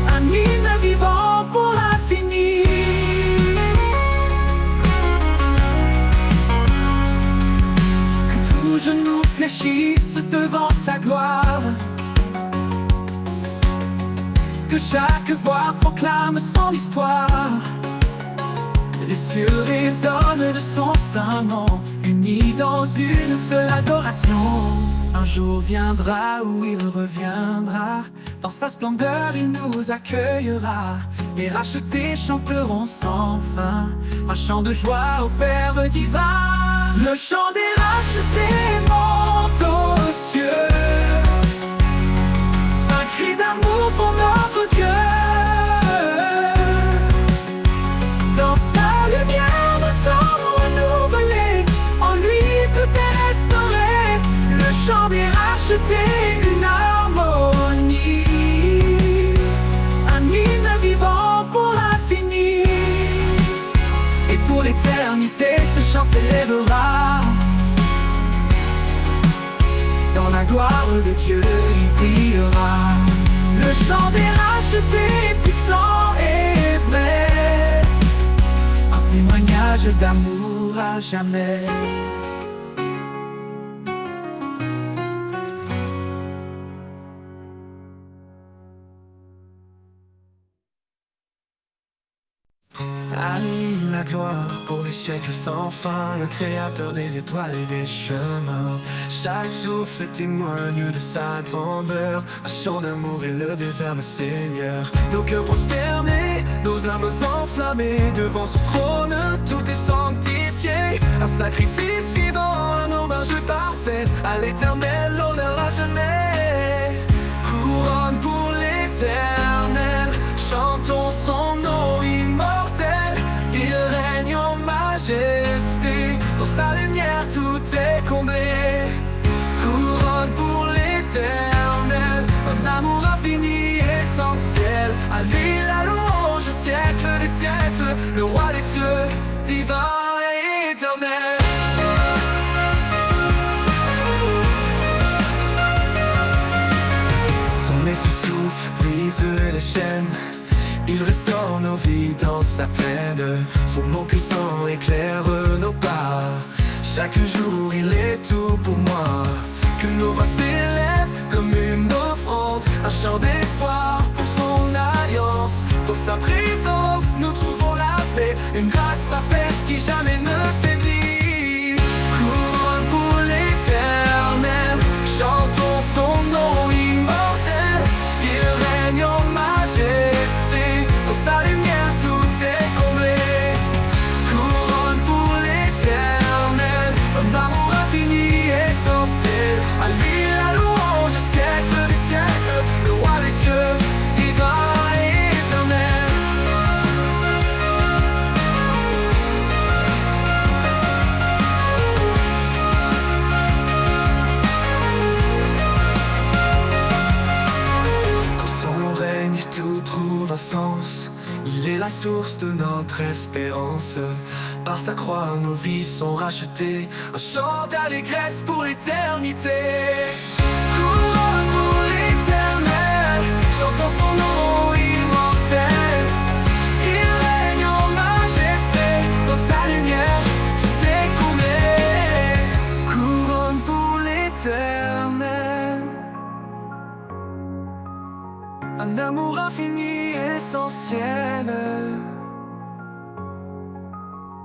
un hymne vivant pour l'infini. Que tout genou fléchisse devant sa gloire, que chaque voix proclame son histoire. Les cieux résonnent de son saint nom, unis dans une seule adoration. Un jour viendra où il reviendra, dans sa splendeur il nous accueillera. Les rachetés chanteront sans fin, un chant de joie au Père divin. Le chant des rachetés monte aux cieux, un cri d'amour pour notre Dieu. Dans sa lumière, nous sommes renouvelés, en lui tout est restauré. Le chant des rachetés, une harmonie, un hymne vivant pour l'infini. Et pour l'éternité, ce chant s'élèvera. Dans la gloire de Dieu, il brillera. Le Le chant des rachetés, puissant et vrai, un témoignage d'amour à jamais. À lui la gloire pour les siècles sans fin, le créateur des étoiles et des chemins. Chaque souffle témoigne de sa grandeur, un chant d'amour élevé vers le Seigneur. Nos cœurs prosternés, nos âmes enflammées, devant son trône tout est sanctifié. Un sacrifice vivant, un hommage parfait, à l'éternel l'honneur à jamais. Couronne pour l'éternel, chantons son nom immortel. Il règne en majesté, dans sa lumière tout est comblé. Couronne pour l'éternel, un amour infini, essentiel. À lui la louange, siècle des siècles, le roi des cieux, divin et éternel. Son esprit souffle, brise les chaînes, il restaure nos vies dans sa plaine. Son nom puissant éclaire nos pas. Chaque jour il est tout pour moi. Que nos voix s'élèvent comme une offrande, un chant d'espoir pour son alliance. Dans sa présence nous trouvons la paix, une grâce parfaite qui jamais ne faiblit. Couronne pour l'éternel, chantons son nom immortel. Il règne en majesté, dans sa lumière tout est comblé. Couronne pour l'éternel, un amour infini, essentiel. À lui la louange, siècle des siècles, le roi des cieux, divin et éternel. Dans son règne tout trouve un sens, il est la source de notre espérance. Par sa croix nos vies sont rachetées, un chant d'allégresse pour l'éternité. Couronne pour l'éternel, chantons son nom immortel. Il règne en majesté, dans sa lumière tout est comblé. Couronne pour l'éternel, un amour infini, essentiel.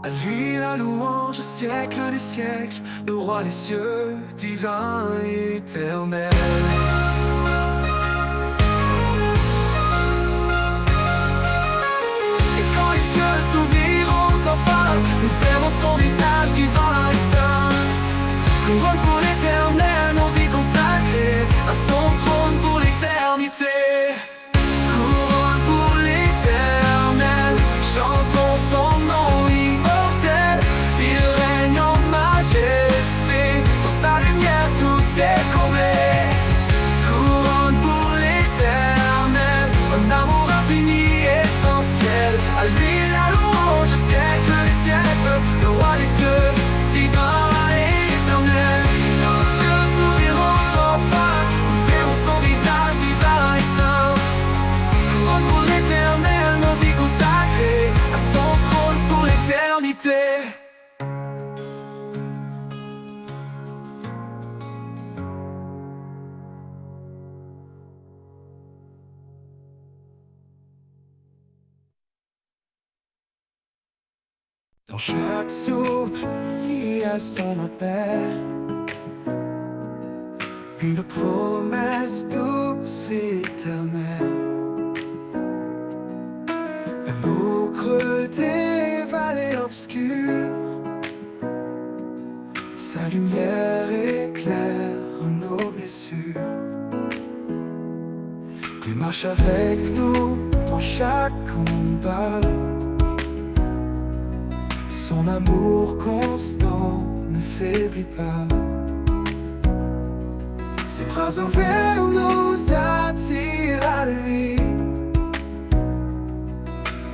À lui la louange, siècle des siècles, le roi des cieux, divin et éternel. Et quand les cieux s'ouvriront enfin, nous verrons son visage divin et saint. Couronne pour l'éternel, nos vies consacrées à son trône pour l'éternité. Couronne pour l'éternel, chantons son nom immortel. Il règne en majesté, dans sa lumière tout est comblé. Couronne pour l'éternel, un amour infini, essentiel. À lui la louange, siècle des siècles, le roi des cieux, divin et éternel. Quand les cieux s'ouvriront enfin, nous verrons son visage divin et saint. Couronne pour l'éternel, nos vies consacrées à son trône pour l'éternité. Dans chaque souffle, il y a son appel, une promesse douce et éternelle. Même au creux des vallées obscures, sa lumière éclaire nos blessures. Il marche avec nous dans chaque combat. Son amour constant ne faiblit pas. Ses bras ouverts nous attirent à lui,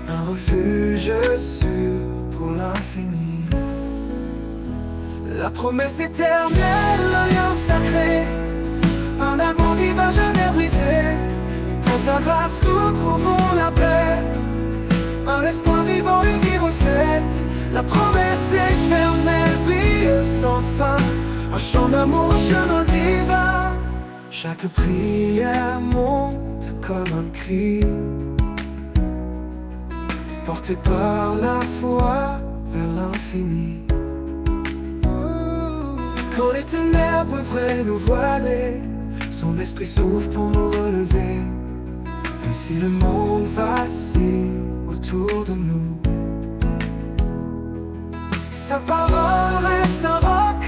un refuge sûr pour l'infini. La promesse éternelle, l'alliance sacrée, un amour divin jamais brisé. Dans sa grâce nous trouvons la paix. Un espoir vivant, une vie refaite. La promesse éternelle brille sans fin. Un chant d'amour, un chemin divin. Chaque prière monte comme un cri, porté par la foi vers l'infini. Quand les ténèbres vraies nous voiler, son esprit s'ouvre pour nous relever. Même si le monde vacille autour de nous, sa parole reste un roc,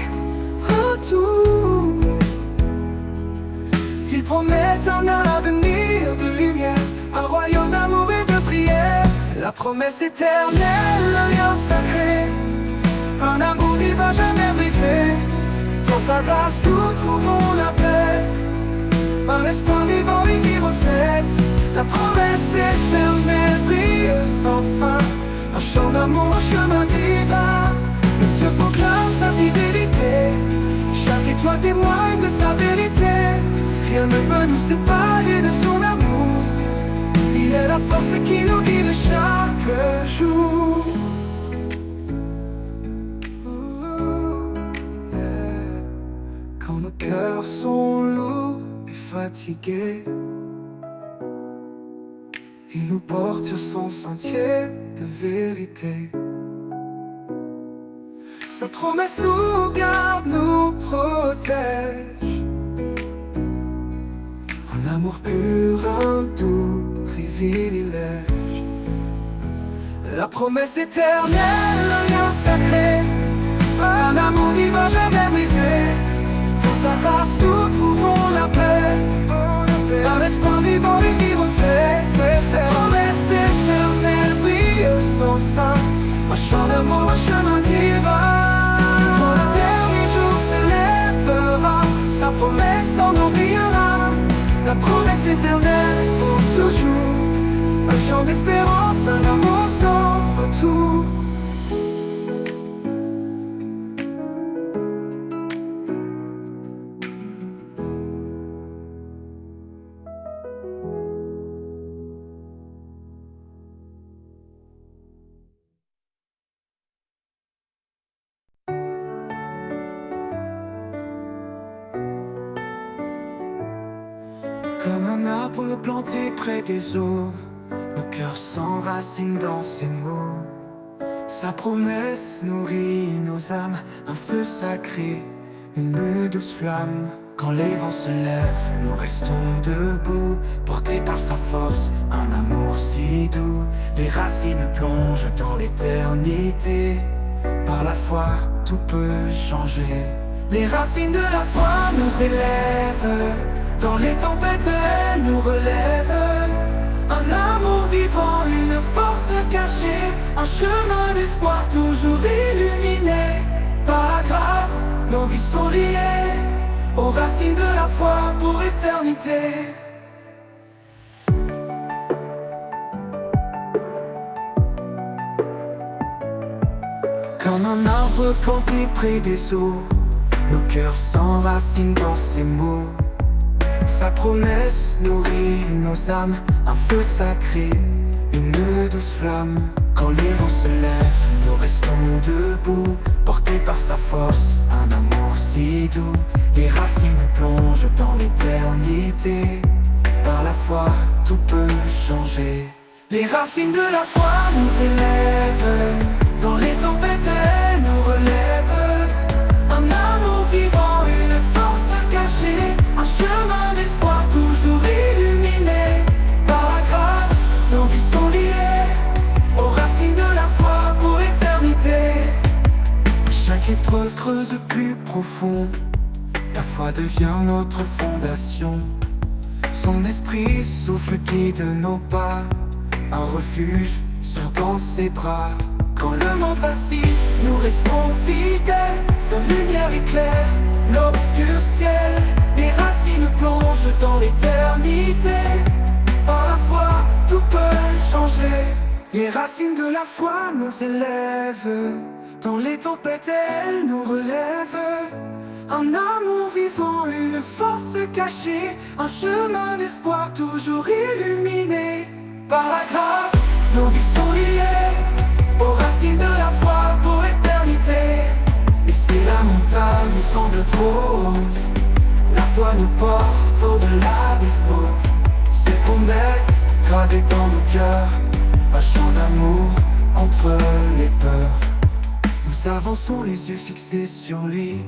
un tout. Il promet un avenir de lumière, un royaume d'amour et de prière. La promesse éternelle, l'alliance sacrée, un amour divin jamais brisé. Dans sa grâce nous trouvons la paix. Un espoir vivant, une vie refaite. La promesse éternelle brille sans fin. Un chant d'amour, un chemin divin. Le ciel proclame sa fidélité. Chaque étoile témoigne de sa vérité. Rien ne peut nous séparer de son amour. Il est la force qui nous guide chaque jour. Quand nos cœurs sont lourds et fatigués, il nous porte sur son sentier de vérité. Sa promesse nous garde, nous protège. Un amour pur, un doux privilège. La promesse éternelle, l'alliance sacrée, un amour divin jamais brisé. Dans sa grâce nous trouvons la paix. Un espoir vivant, une vie refaite. La promesse éternelle brille sans fin. Un chant d'amour, un chemin divin. Quand le dernier jour s'élèvera, sa promesse en nous brillera. La promesse éternelle pour toujours. Un chant d'espérance, un amour sans retour. Comme un arbre planté près des eaux, nos cœurs s'enracinent dans ses mots. Sa promesse nourrit nos âmes, un feu sacré, une douce flamme. Quand les vents se lèvent, nous restons debout, portés par sa force, un amour si doux. Les racines plongent dans l'éternité, par la foi tout peut changer. Les racines de la foi nous élèvent, dans les tempêtes elles nous relèvent. Un amour vivant, une force cachée, un chemin d'espoir toujours illuminé. Par la grâce, nos vies sont liées aux racines de la foi pour éternité. Comme un arbre planté près des eaux, nos cœurs s'enracinent dans ses mots. Sa promesse nourrit nos âmes, un feu sacré, une douce flamme. Quand les vents se lèvent, nous restons debout, portés par sa force, un amour si doux. Les racines plongent dans l'éternité, par la foi tout peut changer. Les racines de la foi nous élèvent, dans les tempêtes elles nous relèvent. Un amour vivant, une force cachée, un chemin d'espoir toujours illuminé. Par la grâce, nos vies sont liées aux racines de la foi pour éternité. Chaque épreuve creuse plus profond, la foi devient notre fondation. Son esprit souffle, guide nos pas, un refuge sur dans ses bras. Quand le monde vacille, nous restons fidèles. Sa lumière éclaire l'obscur ciel. Les racines plongent dans l'éternité. Par la foi, tout peut changer. Les racines de la foi nous élèvent, dans les tempêtes elles nous relèvent. Un amour vivant, une force cachée, un chemin d'espoir toujours illuminé. Par la grâce, nos vies sont liées aux racines de la foi pour l'éternité. Et si la montagne nous semble trop haute, la foi nous porte au-delà des fautes. Ces promesses gravées dans nos cœurs, un chant d'amour entre les peurs. Nous avançons les yeux fixés sur lui,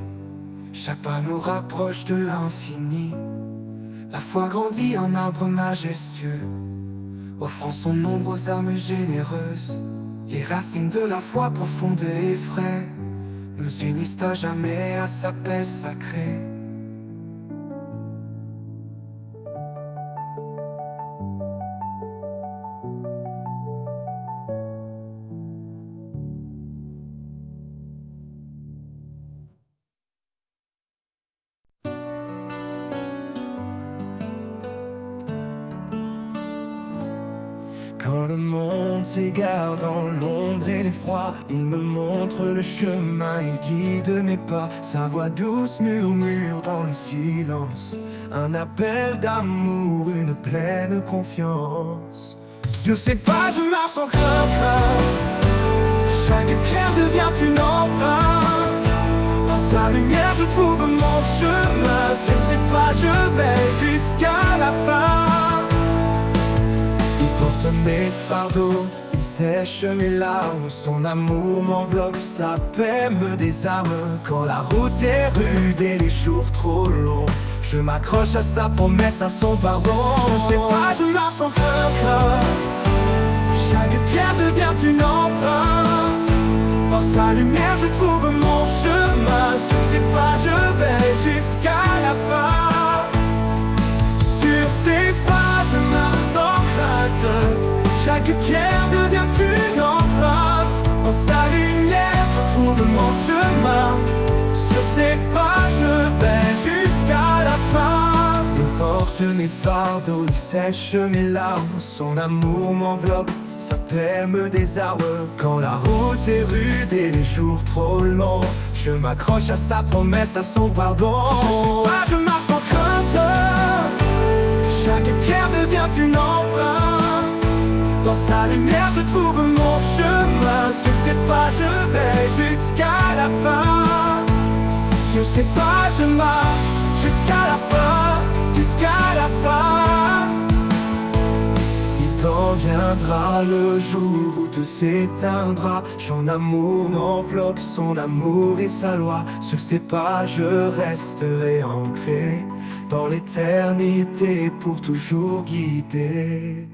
chaque pas nous rapproche de l'infini. La foi grandit en arbre majestueux, offrant son ombre aux âmes généreuses. Les racines de la foi profonde et vraie nous unissent à jamais à sa paix sacrée. Quand le monde s'égare dans l'ombre et l'effroi, il me montre le chemin, il guide mes pas. Sa voix douce murmure dans le silence, un appel d'amour, une pleine confiance. Sur ces pas je marche sans crainte, chaque pierre devient une empreinte. Dans sa lumière je trouve mon chemin, sur ces pas je vais jusqu'à la fin. Porte mes fardeaux, il sèche mes larmes. Son amour m'enveloppe, sa paix me désarme. Quand la route est rude et les jours trop longs, je m'accroche à sa promesse, à son pardon. Je sais pas, je marche sans crainte, chaque pierre devient une empreinte. Dans sa lumière je trouve mon chemin, sur ses pas je vais jusqu'à la fin. Sur ses pas je marche sans crainte, chaque pierre devient une empreinte. Dans sa lumière je trouve mon chemin, sur ses pas je vais jusqu'à la fin. Il porte mes fardeaux, il sèche mes larmes. Son amour m'enveloppe, sa paix me désarme. Quand la route est rude et les jours trop longs, je m'accroche à sa promesse, à son pardon. Sur ses pas je marche sans crainte, chaque pierre devient une empreinte. Dans sa lumière je trouve mon chemin, sur ses pas je vais jusqu'à la fin. Sur ses pas je marche jusqu'à la fin, jusqu'à la fin. Il en viendra le jour où tout s'éteindra, son amour m'enveloppe, son amour et sa loi. Sur ses pas je resterai ancré dans l'éternité pour toujours guider.